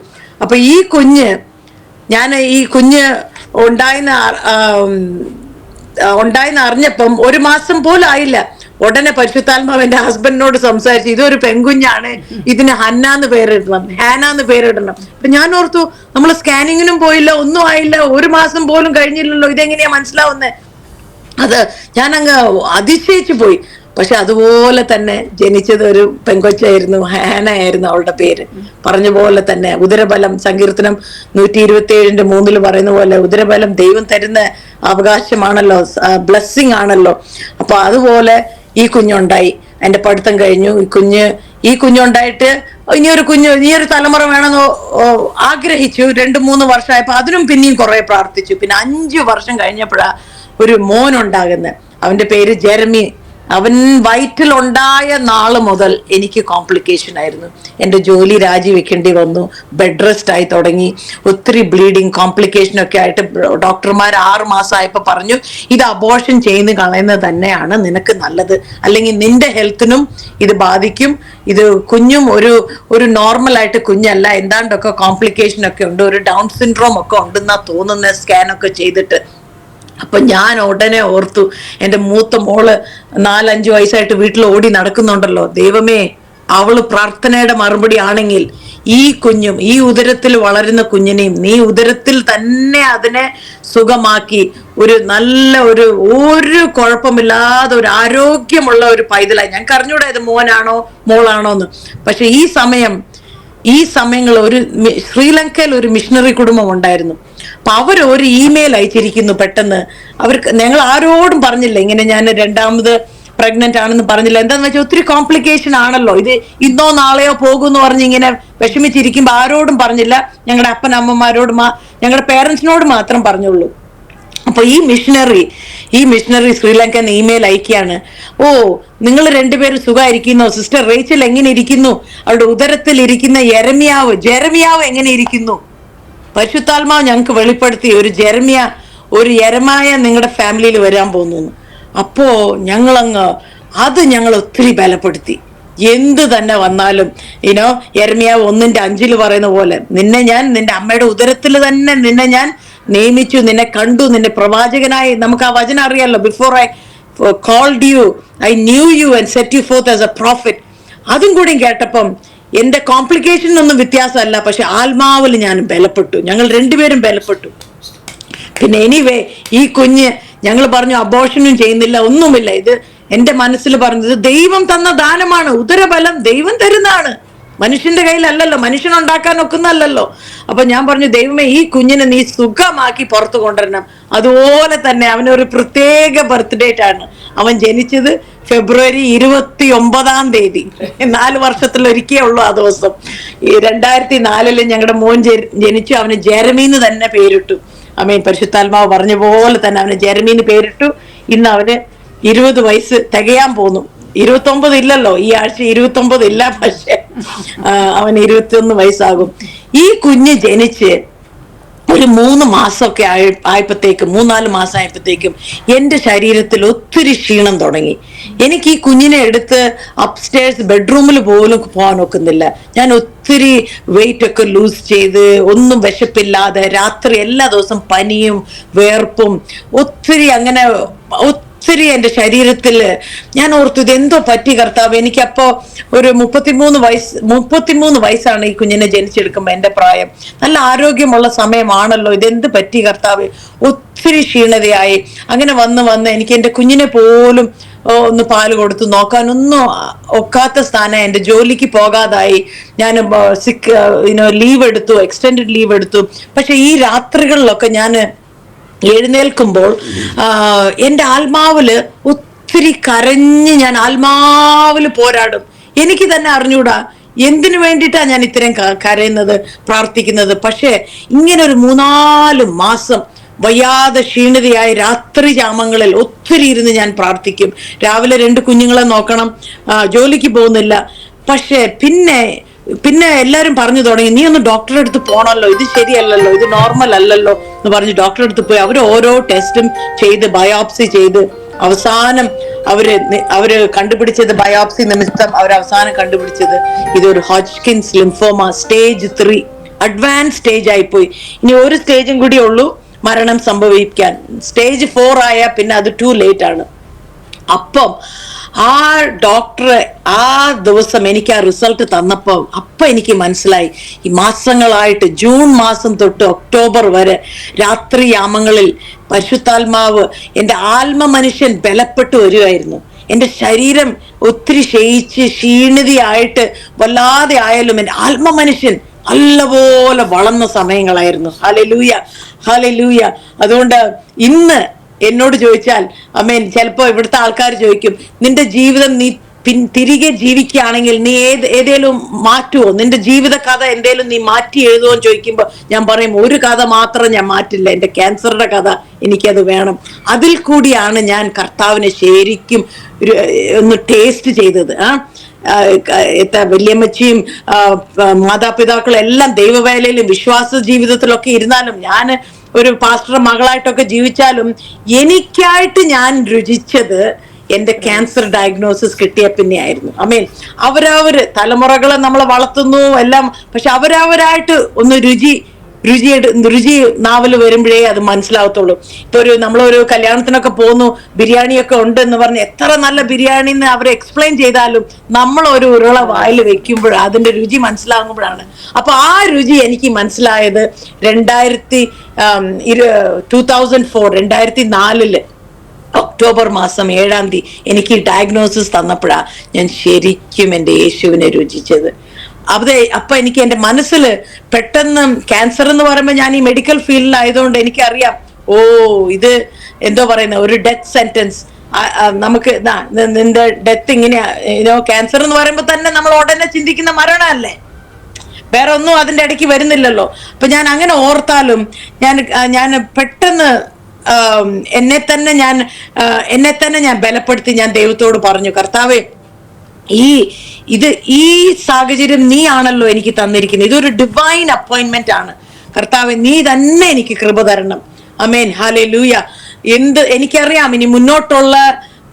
അപ്പൊ ഈ കുഞ്ഞ് ഉണ്ടായിന്ന് അറിഞ്ഞപ്പം 1 മാസം പോലും ആയില്ല, ഉടനെ പരിശുദ്ധാത്മാവ് എന്റെ ഹസ്ബൻഡിനോട് സംസാരിച്ചു, ഇതൊരു പെൺകുഞ്ഞാണ്, ഇതിന് ഹാനാന്ന് പേരിടണം. അപ്പൊ ഞാൻ ഓർത്തു, നമ്മൾ സ്കാനിങ്ങിനും പോയില്ല, ഒന്നും ആയില്ല, 1 മാസം പോലും കഴിഞ്ഞില്ലല്ലോ, ഇതെങ്ങനെയാ മനസ്സിലാവുന്നേ? അത് ഞാൻ അങ്ങ് അതിശയിച്ചു പോയി. പക്ഷെ അതുപോലെ തന്നെ ജനിച്ചത് ഒരു പെങ്കൊച്ചായിരുന്നു, ഹാനയായിരുന്നു അവളുടെ പേര്. പറഞ്ഞ പോലെ തന്നെ ഉദരബലം, സങ്കീർത്തനം 127:3 പറയുന്ന പോലെ ഉദരബലം ദൈവം തരുന്ന അവകാശമാണല്ലോ, ബ്ലെസ്സിങ് ആണല്ലോ. അപ്പൊ അതുപോലെ ഈ കുഞ്ഞുണ്ടായി. എന്റെ പഠിത്തം കഴിഞ്ഞു. ഈ കുഞ്ഞുണ്ടായിട്ട് ഇനിയൊരു തലമുറ വേണമെന്ന് ആഗ്രഹിച്ചു. 2-3 വർഷമായപ്പോ അതിനും പിന്നെയും കുറെ പ്രാർത്ഥിച്ചു. പിന്നെ 5 വർഷം കഴിഞ്ഞപ്പോഴാ ഒരു മോനുണ്ടാകുന്നത്. അവന്റെ പേര് ജെറമി. അവൻ വയറ്റിലുണ്ടായ നാള് മുതൽ എനിക്ക് കോംപ്ലിക്കേഷൻ ആയിരുന്നു. എൻ്റെ ജോലി രാജിവെക്കേണ്ടി വന്നു, ബെഡ് റെസ്റ്റ് ആയി തുടങ്ങി, ഒത്തിരി ബ്ലീഡിങ് കോംപ്ലിക്കേഷനൊക്കെ ആയിട്ട് ഡോക്ടർമാർ 6 മാസമായപ്പോൾ പറഞ്ഞു, ഇത് അബോർഷൻ ചെയ്ത് കളയുന്നത് തന്നെയാണ് നിനക്ക് നല്ലത്, അല്ലെങ്കിൽ നിന്റെ ഹെൽത്തിനും ഇത് ബാധിക്കും, ഇത് കുഞ്ഞും ഒരു നോർമലായിട്ട് കുഞ്ഞല്ല, എന്താണ്ടൊക്കെ കോംപ്ലിക്കേഷനൊക്കെ ഉണ്ട്, ഒരു ഡൗൺ സിൻഡ്രോം ഒക്കെ ഉണ്ടെന്നാ തോന്നുന്ന സ്കാനൊക്കെ ചെയ്തിട്ട്. അപ്പൊ ഞാൻ ഉടനെ ഓർത്തു, എൻ്റെ മൂത്ത മോള് 4-5 വയസ്സായിട്ട് വീട്ടിൽ ഓടി നടക്കുന്നുണ്ടല്ലോ, ദൈവമേ അവള് പ്രാർത്ഥനയുടെ മറുപടി ആണെങ്കിൽ ഈ കുഞ്ഞും ഈ ഉദരത്തിൽ വളരുന്ന കുഞ്ഞിനെയും നീ ഉദരത്തിൽ തന്നെ അതിനെ സുഖമാക്കി നല്ല ഒരു കുഴപ്പമില്ലാതെ ഒരു ആരോഗ്യമുള്ള ഒരു പൈതലായി. ഞങ്ങൾക്ക് അറിഞ്ഞൂടാ ഇത് മോനാണോ മോളാണോ എന്ന്. പക്ഷെ ഈ സമയങ്ങളിൽ ശ്രീലങ്കയിൽ ഒരു മിഷണറി കുടുംബം ഉണ്ടായിരുന്നു. അപ്പൊ അവർ ഒരു ഇമെയിൽ അയച്ചിരിക്കുന്നു. പെട്ടെന്ന് ഞങ്ങൾ ആരോടും പറഞ്ഞില്ല, ഇങ്ങനെ ഞാൻ 2ാമത് പ്രഗ്നന്റ് ആണെന്ന് പറഞ്ഞില്ല. എന്താന്ന് വെച്ചാൽ ഒത്തിരി കോംപ്ലിക്കേഷൻ ആണല്ലോ, ഇത് ഇന്നോ നാളെയോ പോകുമെന്ന് പറഞ്ഞ് ഇങ്ങനെ വിഷമിച്ചിരിക്കുമ്പോ ആരോടും പറഞ്ഞില്ല. ഞങ്ങളുടെ അപ്പനമ്മമാരോടും ഞങ്ങളുടെ പേരൻസിനോട് മാത്രം പറഞ്ഞുള്ളൂ. അപ്പൊ ഈ മിഷണറി ശ്രീലങ്കൻ ഇമെയിൽ അയക്കുകയാണ്, നിങ്ങൾ 2 പേരും സുഖമായിരിക്കുന്നു, സിസ്റ്റർ റേച്ചൽ എങ്ങനെ ഇരിക്കുന്നു, അവരുടെ ഉദരത്തിൽ ഇരിക്കുന്ന ജെറമിയാവ് എങ്ങനെ ഇരിക്കുന്നു, പരിശുദ്ധാത്മാവ് ഞങ്ങൾക്ക് വെളിപ്പെടുത്തി ഒരു യെരമായ നിങ്ങളുടെ ഫാമിലിയിൽ വരാൻ പോകുന്നു. അപ്പോ ഞങ്ങളങ്ങ് അത് ഞങ്ങൾ ഒത്തിരി ബലപ്പെടുത്തി. എന്ത് തന്നെ വന്നാലും യെരമ്യാവ് 1:5 പറയുന്ന പോലെ, നിന്റെ അമ്മയുടെ ഉദരത്തിൽ തന്നെ നിന്നെ ഞാൻ നിയമിച്ചു, നിന്നെ കണ്ടു, നിന്നെ പ്രവാചകനായി. നമുക്ക് ആ വചനം അറിയാലോ, before I called you I knew you and set you forth as a prophet. അതും കൂടി കേട്ടപ്പം എന്റെ കോംപ്ലിക്കേഷനൊന്നും വ്യത്യാസമല്ല, പക്ഷെ ആത്മാവിൽ ഞാൻ ബലപ്പെട്ടു, ഞങ്ങൾ രണ്ടുപേരും ബലപ്പെട്ടു. പിന്നെ എനിവേ ഈ കുഞ്ഞ് ഞങ്ങൾ പറഞ്ഞു അബോർഷനും ചെയ്യുന്നില്ല, ഒന്നുമില്ല. ഇത് എന്റെ മനസ്സിൽ പറഞ്ഞത് ദൈവം തന്ന ദാനമാണ്. ഉദരബലം ദൈവം തരുന്നതാണ്, മനുഷ്യന്റെ കയ്യിലല്ലല്ലോ, മനുഷ്യനുണ്ടാക്കാൻ ഒക്കുന്നല്ലോ. അപ്പൊ ഞാൻ പറഞ്ഞു, ദൈവമേ ഈ കുഞ്ഞിനെ നീ സുഖമാക്കി പുറത്തു കൊണ്ടുവരണം. അതുപോലെ തന്നെ അവനൊരു പ്രത്യേക ബർത്ത്ഡേ ആണ്. അവൻ ജനിച്ചത് ഫെബ്രുവരി 29 4 വർഷത്തിലൊരിക്കേ ഉള്ളൂ ആ ദിവസം. 2004 ഞങ്ങളുടെ മോൻ ജനിച്ചു. അവന് ജെറമീന്ന് തന്നെ പേരിട്ടു. അമേൻ. പരിശുദ്ധാത്മാവ് പറഞ്ഞ പോലെ തന്നെ അവന് ജെറമീന്ന് പേരിട്ടു. ഇന്ന് അവന് 20 വയസ്സ് തികയാൻ പോന്നു. 29 ഇല്ലല്ലോ, ഈ ആഴ്ച 29 ഇല്ല, പക്ഷെ അവന് 21 വയസ്സാകും. ഈ കുഞ്ഞ് ജനിച്ച് ഒരു 3 മാസമൊക്കെ ആയപ്പോഴത്തേക്കും, 3-4 മാസം ആയപ്പോഴത്തേക്കും എൻ്റെ ശരീരത്തിൽ ഒത്തിരി ക്ഷീണം തുടങ്ങി. എനിക്ക് ഈ കുഞ്ഞിനെ എടുത്ത് അപ്സ്റ്റേഴ്സ് ബെഡ്റൂമിൽ പോലും പോകാൻ ഒക്കുന്നില്ല. ഞാൻ ഒത്തിരി വെയിറ്റ് ഒക്കെ ലൂസ് ചെയ്ത്, ഒന്നും വിശപ്പില്ലാതെ, രാത്രി എല്ലാ ദിവസം പനിയും വേർപ്പും ഒത്തിരി, അങ്ങനെ ഒത്തിരി എൻ്റെ ശരീരത്തിൽ. ഞാൻ ഓർത്തു, ഇതെന്തോ പറ്റി കർത്താവ്. എനിക്കപ്പോ ഒരു 33 വയസ്സാണ് ഈ കുഞ്ഞിനെ ജനിച്ചെടുക്കുമ്പോ എൻ്റെ പ്രായം. നല്ല ആരോഗ്യമുള്ള സമയമാണല്ലോ, ഇതെന്ത് പറ്റി കർത്താവ്. ഒത്തിരി ക്ഷീണതയായി. അങ്ങനെ വന്ന് എനിക്ക് എൻ്റെ കുഞ്ഞിനെ പോലും ഒന്ന് പാല് കൊടുത്ത് നോക്കാനൊന്നും ഒക്കാത്ത സ്ഥാനം. എൻ്റെ ജോലിക്ക് പോകാതായി. ഞാൻ ലീവ് എടുത്തു, എക്സ്റ്റെൻഡഡ് ലീവ് എടുത്തു. പക്ഷെ ഈ രാത്രികളിലൊക്കെ ഞാൻ എഴുന്നേൽക്കുമ്പോൾ എൻ്റെ ആത്മാവില് ഒത്തിരി കരഞ്ഞ് ഞാൻ ആത്മാവില് പോരാടും. എനിക്ക് തന്നെ അറിഞ്ഞൂടാ എന്തിനു വേണ്ടിയിട്ടാ ഞാൻ ഇത്രയും കരയുന്നത്, പ്രാർത്ഥിക്കുന്നത്. പക്ഷെ ഇങ്ങനെ ഒരു 3-4 മാസം വയ്യാതെ ക്ഷീണിതയായി രാത്രി ജാമങ്ങളിൽ ഒത്തിരി ഇരുന്ന് ഞാൻ പ്രാർത്ഥിക്കും. രാവിലെ 2 കുഞ്ഞുങ്ങളെ നോക്കണം, ജോലിക്ക് പോകുന്നില്ല. പക്ഷെ പിന്നെ എല്ലാരും പറഞ്ഞു തുടങ്ങി, നീ ഒന്ന് ഡോക്ടറെ അടുത്ത് പോണല്ലോ, ഇത് ശരിയല്ലല്ലോ, ഇത് നോർമൽ അല്ലല്ലോ എന്ന് പറഞ്ഞ് ഡോക്ടറെ അടുത്ത് പോയി. അവർ ഓരോ ടെസ്റ്റും ചെയ്ത്, ബയോപ്സി ചെയ്ത്, അവസാനം അവര് കണ്ടുപിടിച്ചത്, ബയോപ്സി നിമിത്തം അവർ അവസാനം കണ്ടുപിടിച്ചത് ഇതൊരു ഹോജ്കിൻസ് ലിംഫോമ സ്റ്റേജ് 3, അഡ്വാൻസ് സ്റ്റേജ് ആയിപ്പോയി. ഇനി ഒരു സ്റ്റേജും കൂടി ഉള്ളൂ മരണം സംഭവിക്കാൻ. സ്റ്റേജ് 4 ആയാൽ പിന്നെ അത് ടു ലേറ്റ് ആണ്. അപ്പം ആ ഡോക്ടർ ആ ദിവസം എനിക്ക് ആ റിസൾട്ട് തന്നപ്പോൾ എനിക്ക് മനസ്സിലായി, ഈ മാസങ്ങളായിട്ട് ജൂൺ മാസം തൊട്ട് ഒക്ടോബർ വരെ രാത്രി യാമങ്ങളിൽ പരിശുദ്ധാത്മാവ് എൻ്റെ ആത്മ മനുഷ്യൻ ബലപ്പെട്ടു വരുമായിരുന്നു. എൻ്റെ ശരീരം ഒത്തിരി ക്ഷീണിതയായിട്ട് വല്ലാതെ ആയാലും എൻ്റെ ആത്മ മനുഷ്യൻ നല്ലപോലെ വളർന്ന സമയങ്ങളായിരുന്നു. Hallelujah, hallelujah. അതുകൊണ്ട് ഇന്ന് എന്നോട് ചോദിച്ചാൽ, അമേൻ, ചിലപ്പോ ഇവിടുത്തെ ആൾക്കാർ ചോദിക്കും, നിന്റെ ജീവിതം നീ തിരികെ ജീവിക്കുകയാണെങ്കിൽ നീ ഏതേലും മാറ്റുമോ, നിന്റെ ജീവിത കഥ എന്തേലും നീ മാറ്റി എഴുതുമോ എന്ന് ചോദിക്കുമ്പോൾ ഞാൻ പറയും, ഒരു കഥ മാത്രം ഞാൻ മാറ്റില്ല, എൻ്റെ ക്യാൻസറുടെ കഥ എനിക്കത് വേണം. അതിൽ കൂടിയാണ് ഞാൻ കർത്താവിനെ ശരിക്കും ഒന്ന് ടേസ്റ്റ് ചെയ്തത്. വല്യമ്മച്ചിയും മാതാപിതാക്കളും എല്ലാം ദൈവവേലയിലും വിശ്വാസ ജീവിതത്തിലൊക്കെ ഇരുന്നാലും, ഞാൻ ഒരു പാസ്റ്റർ മകളായിട്ടൊക്കെ ജീവിച്ചാലും എനിക്കായിട്ട് ഞാൻ രുചിച്ചത് എൻ്റെ ക്യാൻസർ ഡയഗ്നോസിസ് കിട്ടിയ പിന്നെ ആയിരുന്നു. അമേൻ. അവരവര് തലമുറകളെ നമ്മളെ വളർത്തുന്നു എല്ലാം, പക്ഷെ അവരവരായിട്ട് ഒന്ന് രുചി നാവല് വരുമ്പോഴേ അത് മനസ്സിലാവത്തുള്ളൂ. ഇപ്പൊ നമ്മളൊരു കല്യാണത്തിനൊക്കെ പോന്നു, ബിരിയാണിയൊക്കെ ഉണ്ട് എന്ന് പറഞ്ഞ് എത്ര നല്ല ബിരിയാണി എന്ന് അവർ എക്സ്പ്ലെയിൻ ചെയ്താലും നമ്മൾ ഒരു ഉരുള വായിൽ വെക്കുമ്പോഴാണ് അതിന്റെ രുചി മനസ്സിലാകുമ്പോഴാണ്. അപ്പൊ ആ രുചി എനിക്ക് മനസ്സിലായത് 2004 ഒക്ടോബർ മാസം 7-ാം തീയതി എനിക്ക് ഡയഗ്നോസിസ് തന്നപ്പോഴാ ഞാൻ ശരിക്കും എൻ്റെ യേശുവിനെ രുചിച്ചത്. അപ്പൊ എനിക്ക് എൻ്റെ മനസ്സിൽ പെട്ടെന്ന് ക്യാൻസർ എന്ന് പറയുമ്പോൾ ഞാൻ ഈ മെഡിക്കൽ ഫീൽഡിലായതുകൊണ്ട് എനിക്കറിയാം, ഇത് എന്തോ പറയുന്ന ഒരു ഡെത്ത് സെന്റൻസ്. നമുക്ക് നിന്റെ ഡെത്ത് ഇങ്ങനെയാ. ക്യാൻസർ എന്ന് പറയുമ്പോൾ തന്നെ നമ്മൾ ഉടനെ ചിന്തിക്കുന്ന മരണമല്ലേ, വേറെ ഒന്നും അതിൻ്റെ ഇടയ്ക്ക് വരുന്നില്ലല്ലോ. അപ്പൊ ഞാൻ അങ്ങനെ ഓർത്താലും ഞാൻ പെട്ടെന്ന് എന്നെ തന്നെ ഞാൻ ബലപ്പെടുത്തി ഞാൻ ദൈവത്തോട് പറഞ്ഞു, കർത്താവേ, ഈ സാഹചര്യം നീ ആണല്ലോ എനിക്ക് തന്നിരിക്കുന്നത്, ഇതൊരു ഡിവൈൻ അപ്പോയിന്റ്മെന്റ് ആണ്. കർത്താവേ, നീ തന്നെ എനിക്ക് കൃപ തരണം. അമേൻ, ഹല്ലേലൂയ. എനിക്കറിയാം ഇനി മുന്നോട്ടുള്ള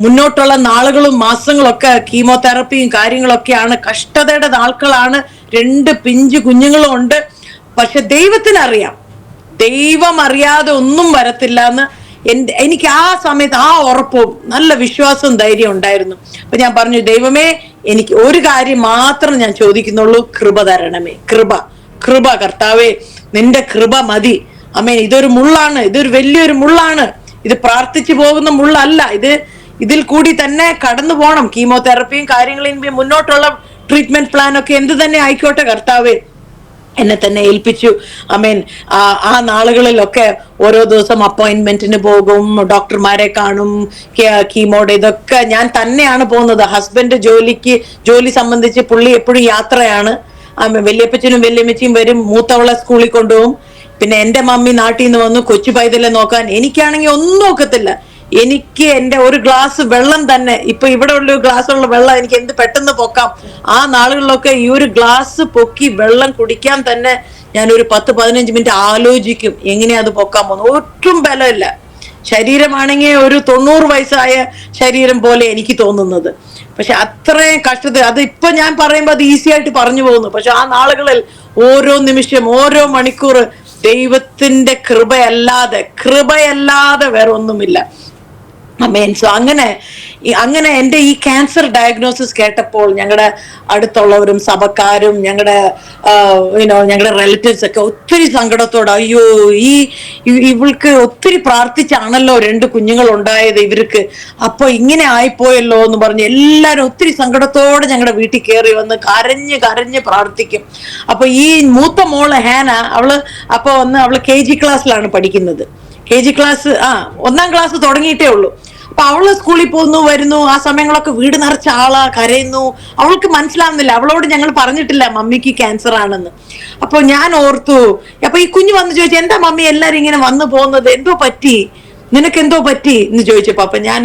മുന്നോട്ടുള്ള നാളുകളും മാസങ്ങളൊക്കെ കീമോതെറപ്പിയും കാര്യങ്ങളൊക്കെയാണ്, കഷ്ടതയുടെ നാൾക്കളാണ്. 2 പിഞ്ചു കുഞ്ഞുങ്ങളും ഉണ്ട്. പക്ഷെ ദൈവത്തിനറിയാം, ദൈവം അറിയാതെ ഒന്നും വരത്തില്ല എന്ന് എനിക്ക് ആ സമയത്ത് ആ ഉറപ്പും നല്ല വിശ്വാസവും ധൈര്യം ഉണ്ടായിരുന്നു. അപ്പൊ ഞാൻ പറഞ്ഞു, ദൈവമേ, എനിക്ക് ഒരു കാര്യം മാത്രം ഞാൻ ചോദിക്കുന്നുള്ളൂ, കൃപ തരണമേ. കൃപ കർത്താവേ, നിന്റെ കൃപ മതി. അമ്മേ, ഇതൊരു മുള്ളാണ്, ഇതൊരു വലിയൊരു മുള്ളാണ്. ഇത് പ്രാർത്ഥിച്ചു പോകുന്ന മുള്ളല്ല. ഇതിൽ കൂടി തന്നെ കടന്നു പോകണം. കീമോതെറപ്പിയും കാര്യങ്ങളും മുന്നോട്ടുള്ള ട്രീറ്റ്മെന്റ് പ്ലാൻ ഒക്കെ എന്ത് തന്നെ ആയിക്കോട്ടെ, കർത്താവേ എന്നെ തന്നെ ഏൽപ്പിച്ചു. അമേൻ. ആ നാളുകളിലൊക്കെ ഓരോ ദിവസം അപ്പോയിന്റ്മെന്റിന് പോകും, ഡോക്ടർമാരെ കാണും, കീമോയുടെ ഇതൊക്കെ ഞാൻ തന്നെയാണ് പോകുന്നത്. ഹസ്ബൻഡ് ജോലി സംബന്ധിച്ച് പുള്ളി എപ്പോഴും യാത്രയാണ്. വല്യപ്പച്ചനും വല്യമ്മച്ചിയും വരും, മൂത്തവളെ സ്കൂളിൽ കൊണ്ടുപോകും. പിന്നെ എന്റെ മമ്മി നാട്ടിൽ നിന്ന് വന്നു കൊച്ചു പൈതലെ നോക്കാൻ. എനിക്കാണെങ്കിൽ ഒന്നും ഒക്കത്തില്ല. എനിക്ക് എന്റെ ഒരു ഗ്ലാസ് വെള്ളം തന്നെ, ഇപ്പൊ ഇവിടെ ഉള്ള ഗ്ലാസ് ഉള്ള വെള്ളം എനിക്ക് എന്ത് പെട്ടെന്ന് പൊക്കാം. ആ നാളുകളിലൊക്കെ ഈ ഒരു ഗ്ലാസ് പൊക്കി വെള്ളം കുടിക്കാൻ തന്നെ ഞാൻ ഒരു 10-15 മിനിറ്റ് ആലോചിക്കും, എങ്ങനെയാ അത് പൊക്കാൻ പോകുന്നത്. ഒട്ടും ബലമില്ല. ശരീരമാണെങ്കിൽ ഒരു 90 വയസ്സായ ശരീരം പോലെ എനിക്ക് തോന്നുന്നത്. പക്ഷെ അത്രയും കഷ്ടത. അത് ഇപ്പൊ ഞാൻ പറയുമ്പോൾ അത് ഈസി ആയിട്ട് പറഞ്ഞു പോകുന്നു. പക്ഷെ ആ നാളുകളിൽ ഓരോ നിമിഷം, ഓരോ മണിക്കൂർ ദൈവത്തിന്റെ കൃപയല്ലാതെ വേറെ ഒന്നുമില്ല. അമേൻ. സോ അങ്ങനെ എൻ്റെ ഈ ക്യാൻസർ ഡയഗ്നോസിസ് കേട്ടപ്പോൾ ഞങ്ങളുടെ അടുത്തുള്ളവരും സഭക്കാരും ഞങ്ങളുടെ റിലേറ്റീവ്സ് ഒക്കെ ഒത്തിരി സങ്കടത്തോടെ, അയ്യോ, ഇവൾക്ക് ഒത്തിരി പ്രാർത്ഥിച്ചാണല്ലോ 2 കുഞ്ഞുങ്ങൾ ഉണ്ടായത് ഇവർക്ക്, അപ്പൊ ഇങ്ങനെ ആയിപ്പോയല്ലോ എന്ന് പറഞ്ഞ് എല്ലാരും ഒത്തിരി സങ്കടത്തോടെ ഞങ്ങളുടെ വീട്ടിൽ കയറി വന്ന് കരഞ്ഞ് പ്രാർത്ഥിക്കും. അപ്പൊ ഈ മൂത്ത മോള് ഹാന, അവള് KG ക്ലാസ്സിലാണ് പഠിക്കുന്നത്. KG ക്ലാസ് 1ാം ക്ലാസ് തുടങ്ങിയിട്ടേ ഉള്ളൂ. അപ്പൊ അവള് സ്കൂളിൽ പോകുന്നു, വരുന്നു. ആ സമയങ്ങളൊക്കെ വീട് നിറച്ച ആളാ, കരയുന്നു. അവൾക്ക് മനസ്സിലാവുന്നില്ല. അവളോട് ഞങ്ങൾ പറഞ്ഞിട്ടില്ല മമ്മിക്ക് ക്യാൻസർ ആണെന്ന്. അപ്പൊ ഞാൻ ഓർത്തു, അപ്പൊ ഈ കുഞ്ഞ് വന്ന് ചോദിച്ചു, എന്താ മമ്മി എല്ലാരും ഇങ്ങനെ വന്നു പോകുന്നത്, എന്തോ പറ്റി, നിനക്ക് എന്തോ പറ്റി എന്ന് ചോദിച്ചപ്പോ, അപ്പൊ ഞാൻ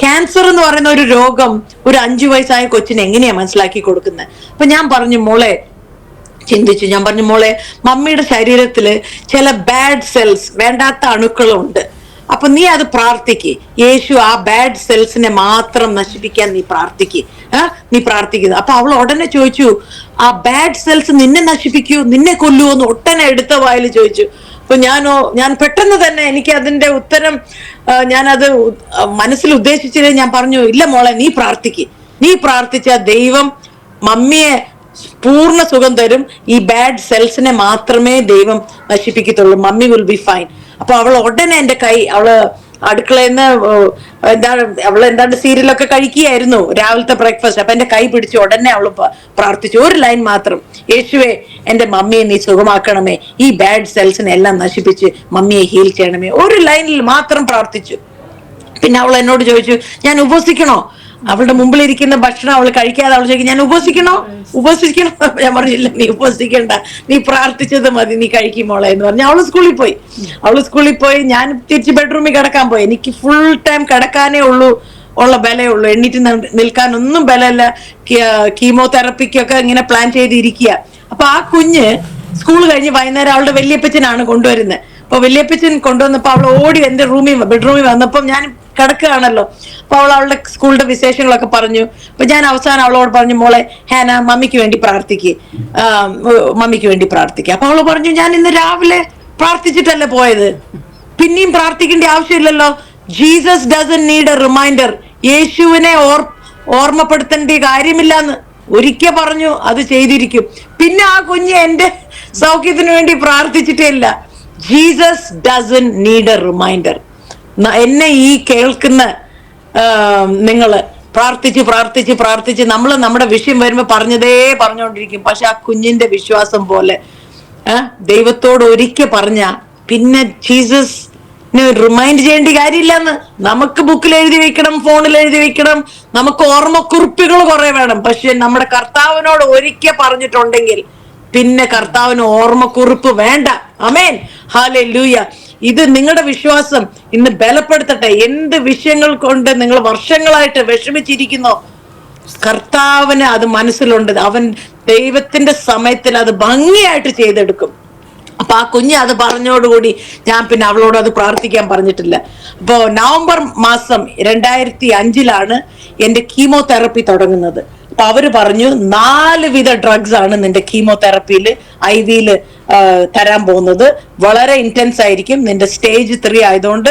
ക്യാൻസർ എന്ന് പറയുന്ന ഒരു രോഗം ഒരു 5 വയസ്സായ കൊച്ചിന് എങ്ങനെയാ മനസ്സിലാക്കി കൊടുക്കുന്നത്. അപ്പൊ ഞാൻ പറഞ്ഞു, മോളെ, മമ്മിയുടെ ശരീരത്തില് ചില ബാഡ് സെൽസ്, വേണ്ടാത്ത അണുക്കളുണ്ട്. അപ്പൊ നീ അത് പ്രാർത്ഥിക്ക്. യേശു ആ ബാഡ് സെൽസിനെ മാത്രം നശിപ്പിക്കാൻ നീ പ്രാർത്ഥിക്കുന്നത്. അപ്പൊ അവൾ ഉടനെ ചോദിച്ചു, ആ ബാഡ് സെൽസ് നിന്നെ നശിപ്പിക്കൂ, നിന്നെ കൊല്ലുവോ എന്ന് ഒട്ടനെ എടുത്ത വായിൽ ചോദിച്ചു. അപ്പൊ ഞാൻ പെട്ടെന്ന് തന്നെ എനിക്ക് അതിന്റെ ഉത്തരം ഞാനത് മനസ്സിൽ ഉദ്ദേശിച്ചില്ലേ. ഞാൻ പറഞ്ഞു, ഇല്ല മോളെ, നീ പ്രാർത്ഥിച്ച ദൈവം മമ്മിയെ പൂർണ്ണ സുഖം തരും. ഈ ബാഡ് സെൽസിനെ മാത്രമേ ദൈവം നശിപ്പിക്കത്തുള്ളൂ. Mummy will be fine. അപ്പൊ അവൾ ഉടനെ എന്റെ കൈ, അവള് അടുക്കളയിൽ നിന്ന് അവള് സീരിയലൊക്കെ കഴിക്കുകയായിരുന്നു, രാവിലത്തെ ബ്രേക്ക്ഫാസ്റ്റ്. അപ്പൊ എന്റെ കൈ പിടിച്ച് ഉടനെ അവള് പ്രാർത്ഥിച്ചു, ഒരു ലൈൻ മാത്രം, യേശുവേ, എന്റെ മമ്മിയെ നീ സുഖമാക്കണമേ, ഈ ബാഡ് സെൽസിനെ എല്ലാം നശിപ്പിച്ച് മമ്മിയെ ഹീൽ ചെയ്യണമേ. ഒരു ലൈനിൽ മാത്രം പ്രാർത്ഥിച്ചു. പിന്നെ അവൾ എന്നോട് ചോദിച്ചു, ഞാൻ ഉപവസിക്കണോ? അവളുടെ മുമ്പിലിരിക്കുന്ന ഭക്ഷണം അവൾ കഴിക്കാതെ അവൾ ചോദിക്കും, ഞാൻ ഉപവസിക്കണോ? ഞാൻ പറഞ്ഞില്ല, നീ ഉപവസിക്കണ്ട, നീ പ്രാർത്ഥിച്ചത് മതി, നീ കഴിക്കുമോളെ എന്ന് പറഞ്ഞു. അവള് സ്കൂളിൽ പോയി. ഞാൻ തിരിച്ച് ബെഡ്റൂമിൽ കിടക്കാൻ പോയി. എനിക്ക് ഫുൾ ടൈം കിടക്കാനേ ഉള്ള ബലമുള്ളൂ, എണ്ണീറ്റ് നിൽക്കാനൊന്നും ബലമില്ല. കീമോതെറപ്പിക്കൊക്കെ ഇങ്ങനെ പ്ലാൻ ചെയ്തിരിക്കുക. അപ്പൊ ആ കുഞ്ഞ് സ്കൂൾ കഴിഞ്ഞ് വൈകുന്നേരം അവളുടെ വല്യപ്പച്ചനാണ് കൊണ്ടുവരുന്നത്. അപ്പൊ വല്യപ്പച്ചൻ കൊണ്ടുവന്നപ്പോ അവൾ ഓടി എന്റെ ബെഡ്റൂമിൽ വന്നപ്പം ഞാൻ കിടക്കുകയാണല്ലോ. അപ്പൊ അവളുടെ സ്കൂളിന്റെ വിശേഷങ്ങളൊക്കെ പറഞ്ഞു. അപ്പൊ ഞാൻ അവസാനം അവളോട് പറഞ്ഞു, മോളെ ഹാന, മമ്മിക്ക് വേണ്ടി പ്രാർത്ഥിക്കുക. അപ്പൊ അവള് പറഞ്ഞു, ഞാൻ ഇന്ന് രാവിലെ പ്രാർത്ഥിച്ചിട്ടല്ലേ പോയത്, പിന്നെയും പ്രാർത്ഥിക്കേണ്ട ആവശ്യമില്ലല്ലോ. Jesus doesn't need a reminder. യേശുവിനെ ഓർമ്മപ്പെടുത്തേണ്ട കാര്യമില്ലാന്ന് ഒരിക്കൽ പറഞ്ഞു, അത് ചെയ്തിരിക്കും. പിന്നെ ആ കുഞ്ഞ് എന്റെ സൗഖ്യത്തിന് വേണ്ടി പ്രാർത്ഥിച്ചിട്ടേ ഇല്ല. Jesus doesn't need a reminder. എന്നെ ഈ കേൾക്കുന്ന നിങ്ങള് പ്രാർത്ഥിച്ച് നമ്മൾ നമ്മുടെ വിഷയം വരുമ്പോ പറഞ്ഞുകൊണ്ടിരിക്കും. പക്ഷെ ആ കുഞ്ഞിന്റെ വിശ്വാസം പോലെ ദൈവത്തോട് ഒരിക്കൽ പറഞ്ഞ പിന്നെ ജീസസ് റിമൈൻഡ് ചെയ്യേണ്ട കാര്യമില്ലെന്ന്. നമുക്ക് ബുക്കിൽ എഴുതി വെക്കണം, ഫോണിൽ എഴുതി വെക്കണം, നമുക്ക് ഓർമ്മക്കുറിപ്പുകൾ കുറെ വേണം. പക്ഷെ നമ്മുടെ കർത്താവിനോട് ഒരിക്കൽ പറഞ്ഞിട്ടുണ്ടെങ്കിൽ പിന്നെ കർത്താവിന് ഓർമ്മക്കുറിപ്പ് വേണ്ട. ആമേൻ, ഹല്ലേലൂയ. ഇത് നിങ്ങളുടെ വിശ്വാസം ഇന്ന് ബലപ്പെടുത്തട്ടെ. എന്ത് വിഷയങ്ങൾ കൊണ്ട് നിങ്ങൾ വർഷങ്ങളായിട്ട് വിഷമിച്ചിരിക്കുന്നോ, കർത്താവിന് അത് മനസ്സിലുണ്ട്. അവൻ ദൈവത്തിന്റെ സമയത്തിൽ അത് ഭംഗിയായിട്ട് ചെയ്തെടുക്കും. അപ്പൊ ആ കുഞ്ഞ് അത് പറഞ്ഞോടുകൂടി ഞാൻ പിന്നെ അവളോട് അത് പ്രാർത്ഥിക്കാൻ പറഞ്ഞിട്ടില്ല. അപ്പോ നവംബർ മാസം 2005 എന്റെ കീമോതെറപ്പി തുടങ്ങുന്നത്. അപ്പൊ അവര് പറഞ്ഞു 4 വിധ ഡ്രഗ്സ് ആണ് നിന്റെ കീമോതെറപ്പിയിൽ IV തരാൻ പോകുന്നത്. വളരെ ഇന്റൻസ് ആയിരിക്കും. നിന്റെ സ്റ്റേജ് 3 ആയതുകൊണ്ട്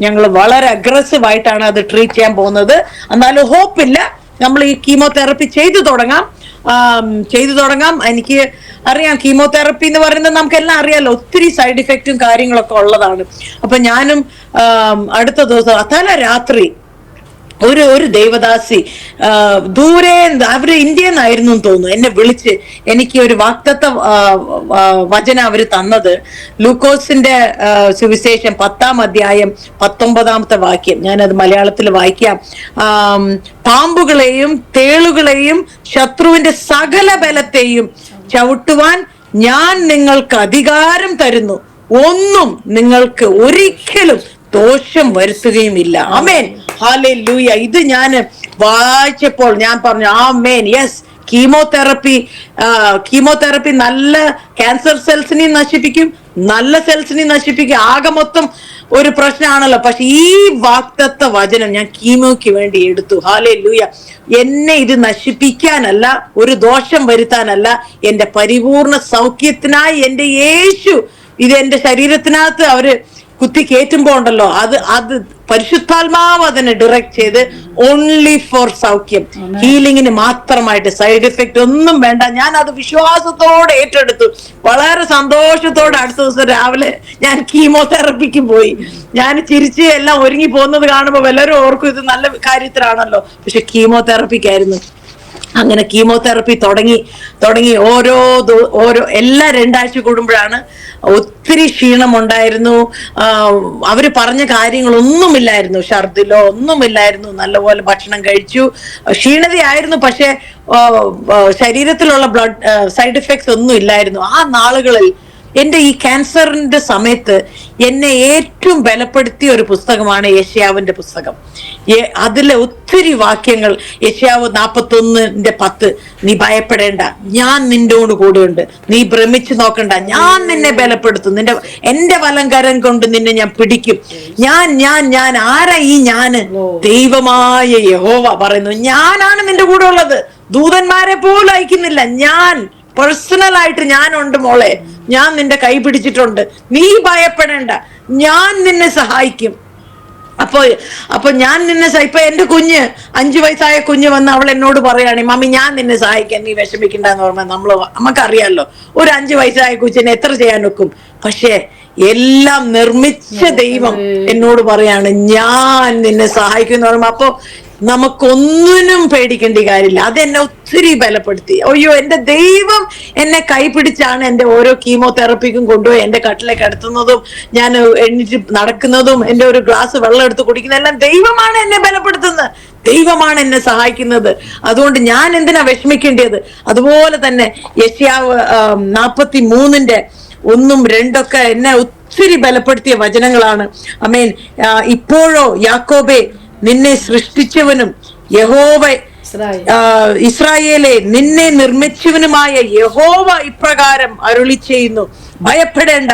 ഞങ്ങൾ വളരെ അഗ്രസീവ് ആയിട്ടാണ് അത് ട്രീറ്റ് ചെയ്യാൻ പോകുന്നത്. എന്നാലും ഹോപ്പില്ല, നമ്മൾ ഈ കീമോതെറപ്പി ചെയ്തു തുടങ്ങാം. എനിക്ക് അറിയാം, കീമോതെറപ്പി എന്ന് പറയുന്നത് നമുക്കെല്ലാം അറിയാലോ, ഒത്തിരി സൈഡ് ഇഫക്റ്റും കാര്യങ്ങളൊക്കെ ഉള്ളതാണ്. അപ്പൊ ഞാനും അടുത്ത ദിവസം തല രാത്രി ഒരു ദേവദാസി ദൂരെ, അവര് ഇന്ത്യയിൽ നിന്നായിരുന്നു തോന്നുന്നു, എന്നെ വിളിച്ച് എനിക്ക് ഒരു വാഗ്ദത്ത വചനം അവര് തന്നത്. ലൂക്കോസിന്റെ സുവിശേഷം 10-ാം അധ്യായം 19-ാമത്തെ വാക്യം, ഞാനത് മലയാളത്തിൽ വായിക്കാം. പാമ്പുകളെയും തേളുകളെയും ശത്രുവിന്റെ സകല ബലത്തെയും ചവിട്ടുവാൻ ഞാൻ നിങ്ങൾക്ക് അധികാരം തരുന്നു, ഒന്നും നിങ്ങൾക്ക് ഒരിക്കലും ദോഷം വരുത്തുകയുമില്ല. ആമേൻ, ഹല്ലേലൂയ. ഇത് ഞാൻ വായിച്ചപ്പോൾ ഞാൻ പറഞ്ഞു ആമേൻ, യെസ്. കീമോതെറപ്പി നല്ല ക്യാൻസർ സെൽസിനെയും നശിപ്പിക്കും, നല്ല സെൽസിനെയും നശിപ്പിക്കും. ആകെ മൊത്തം ഒരു പ്രശ്നമാണല്ലോ. പക്ഷെ ഈ വാഗ്ദത്ത വചനം ഞാൻ കീമോയ്ക്ക് വേണ്ടി എടുത്തു. ഹല്ലേലൂയ. എന്നെ ഇത് നശിപ്പിക്കാനല്ല, ഒരു ദോഷം വരുത്താനല്ല, എന്റെ പരിപൂർണ സൗഖ്യത്തിനായി എന്റെ യേശു ഇത് എന്റെ ശരീരത്തിനകത്ത് അവര് കുത്തി കയറ്റുമ്പോ ഉണ്ടല്ലോ, അത് പരിശുദ്ധാത്മാവ് അതിനെ ഡയറക്ട് ചെയ്ത് ഓൺലി ഫോർ സൗഖ്യം, ഹീലിങ്ങിന് മാത്രമായിട്ട്, സൈഡ് എഫക്റ്റ് ഒന്നും വേണ്ട. ഞാൻ അത് വിശ്വാസത്തോടെ ഏറ്റെടുത്തു. വളരെ സന്തോഷത്തോടെ അടുത്ത ദിവസം രാവിലെ ഞാൻ കീമോതെറപ്പിക്ക് പോയി. ഞാൻ ചിരിച്ച് എല്ലാം ഒരുങ്ങി പോകുന്നത് കാണുമ്പോൾ എല്ലാവരും ഓർക്കും ഇത് നല്ല കാര്യത്തിലാണല്ലോ, പക്ഷെ കീമോതെറപ്പിക്കായിരുന്നു. അങ്ങനെ കീമോതെറപ്പി തുടങ്ങി ഓരോ എല്ലാ 2 ആഴ്ച കൂടുമ്പോഴാണ്. ഒത്തിരി ക്ഷീണമുണ്ടായിരുന്നു. അവര് പറഞ്ഞ കാര്യങ്ങളൊന്നുമില്ലായിരുന്നു, ഛർദിലോ ഒന്നുമില്ലായിരുന്നു. നല്ലപോലെ ഭക്ഷണം കഴിച്ചു, ക്ഷീണതയായിരുന്നു, പക്ഷെ ശരീരത്തിലുള്ള സൈഡ് എഫക്ട്സ് ഒന്നും ഇല്ലായിരുന്നു. ആ നാളുകളിൽ എന്റെ ഈ ക്യാൻസറിന്റെ സമയത്ത് എന്നെ ഏറ്റവും ബലപ്പെടുത്തിയ ഒരു പുസ്തകമാണ് യെശയ്യാവിന്റെ പുസ്തകം. അതിലെ ഒത്തിരി വാക്യങ്ങൾ, യെശയ്യാവ് 41:10, നീ ഭയപ്പെടേണ്ട, ഞാൻ നിന്നോട് കൂടെയുണ്ട്, നീ ഭ്രമിച്ചു നോക്കണ്ട, ഞാൻ നിന്നെ ബലപ്പെടുത്തും, എന്റെ വലംകരം കൊണ്ട് നിന്നെ ഞാൻ പിടിക്കും. ഞാൻ ആരാ ഈ ഞാന്? ദൈവമായ യഹോവ പറയുന്നു, ഞാനാണ് നിന്റെ കൂടെ ഉള്ളത്, ദൂതന്മാരെ പോലും അയക്കുന്നില്ല, ഞാൻ പേഴ്സണൽ ആയിട്ട് ഞാനുണ്ട് മോളെ, ഞാൻ നിന്റെ കൈ പിടിച്ചിട്ടുണ്ട്, നീ ഭയപ്പെടേണ്ട, ഞാൻ നിന്നെ സഹായിക്കും. അപ്പൊ ഞാൻ നിന്നെ ഇപ്പൊ എന്റെ കുഞ്ഞ് 5 വയസ്സായ കുഞ്ഞ് വന്ന് അവൾ എന്നോട് പറയാണ്, മമ്മി ഞാൻ നിന്നെ സഹായിക്കാൻ, നീ വിഷമിക്കണ്ടെന്ന് പറഞ്ഞാൽ നമുക്കറിയാലോ ഒരു 5 വയസ്സായ കൊച്ചിനെ എത്ര ചെയ്യാൻ വെക്കും. പക്ഷെ എല്ലാം നിർമ്മിച്ച ദൈവം എന്നോട് പറയാണ്, ഞാൻ നിന്നെ സഹായിക്കും എന്ന് പറയുമ്പോ അപ്പൊ നമുക്കൊന്നിനും പേടിക്കേണ്ട കാര്യമില്ല. അതെന്നെ ഒത്തിരി ബലപ്പെടുത്തി. അയ്യോ, എന്റെ ദൈവം എന്നെ കൈപിടിച്ചാണ് എന്റെ ഓരോ കീമോതെറപ്പിക്കും കൊണ്ടുപോയി എന്റെ കട്ടിലേക്ക് അടുത്തുന്നതും ഞാൻ എണീറ്റ് നടക്കുന്നതും എന്റെ ഒരു ഗ്ലാസ് വെള്ളം എടുത്ത് കുടിക്കുന്ന എല്ലാം ദൈവമാണ് എന്നെ ബലപ്പെടുത്തുന്നത്, ദൈവമാണ് എന്നെ സഹായിക്കുന്നത്. അതുകൊണ്ട് ഞാൻ എന്തിനാ വിഷമിക്കേണ്ടത്? അതുപോലെ തന്നെ യെശയ്യാവ് 43:1-2 എന്നെ ഒത്തിരി ബലപ്പെടുത്തിയ വചനങ്ങളാണ്. ആമേൻ. ഇപ്പോഴോ യാക്കോബേ, നിന്നെ സൃഷ്ടിച്ചവനും യഹോവ, ഇസ്രായേലെ നിന്നെ നിർമ്മിച്ചവനുമായ യഹോവ ഇപ്രകാരം അരുളി ചെയ്യുന്നു, ഭയപ്പെടേണ്ട,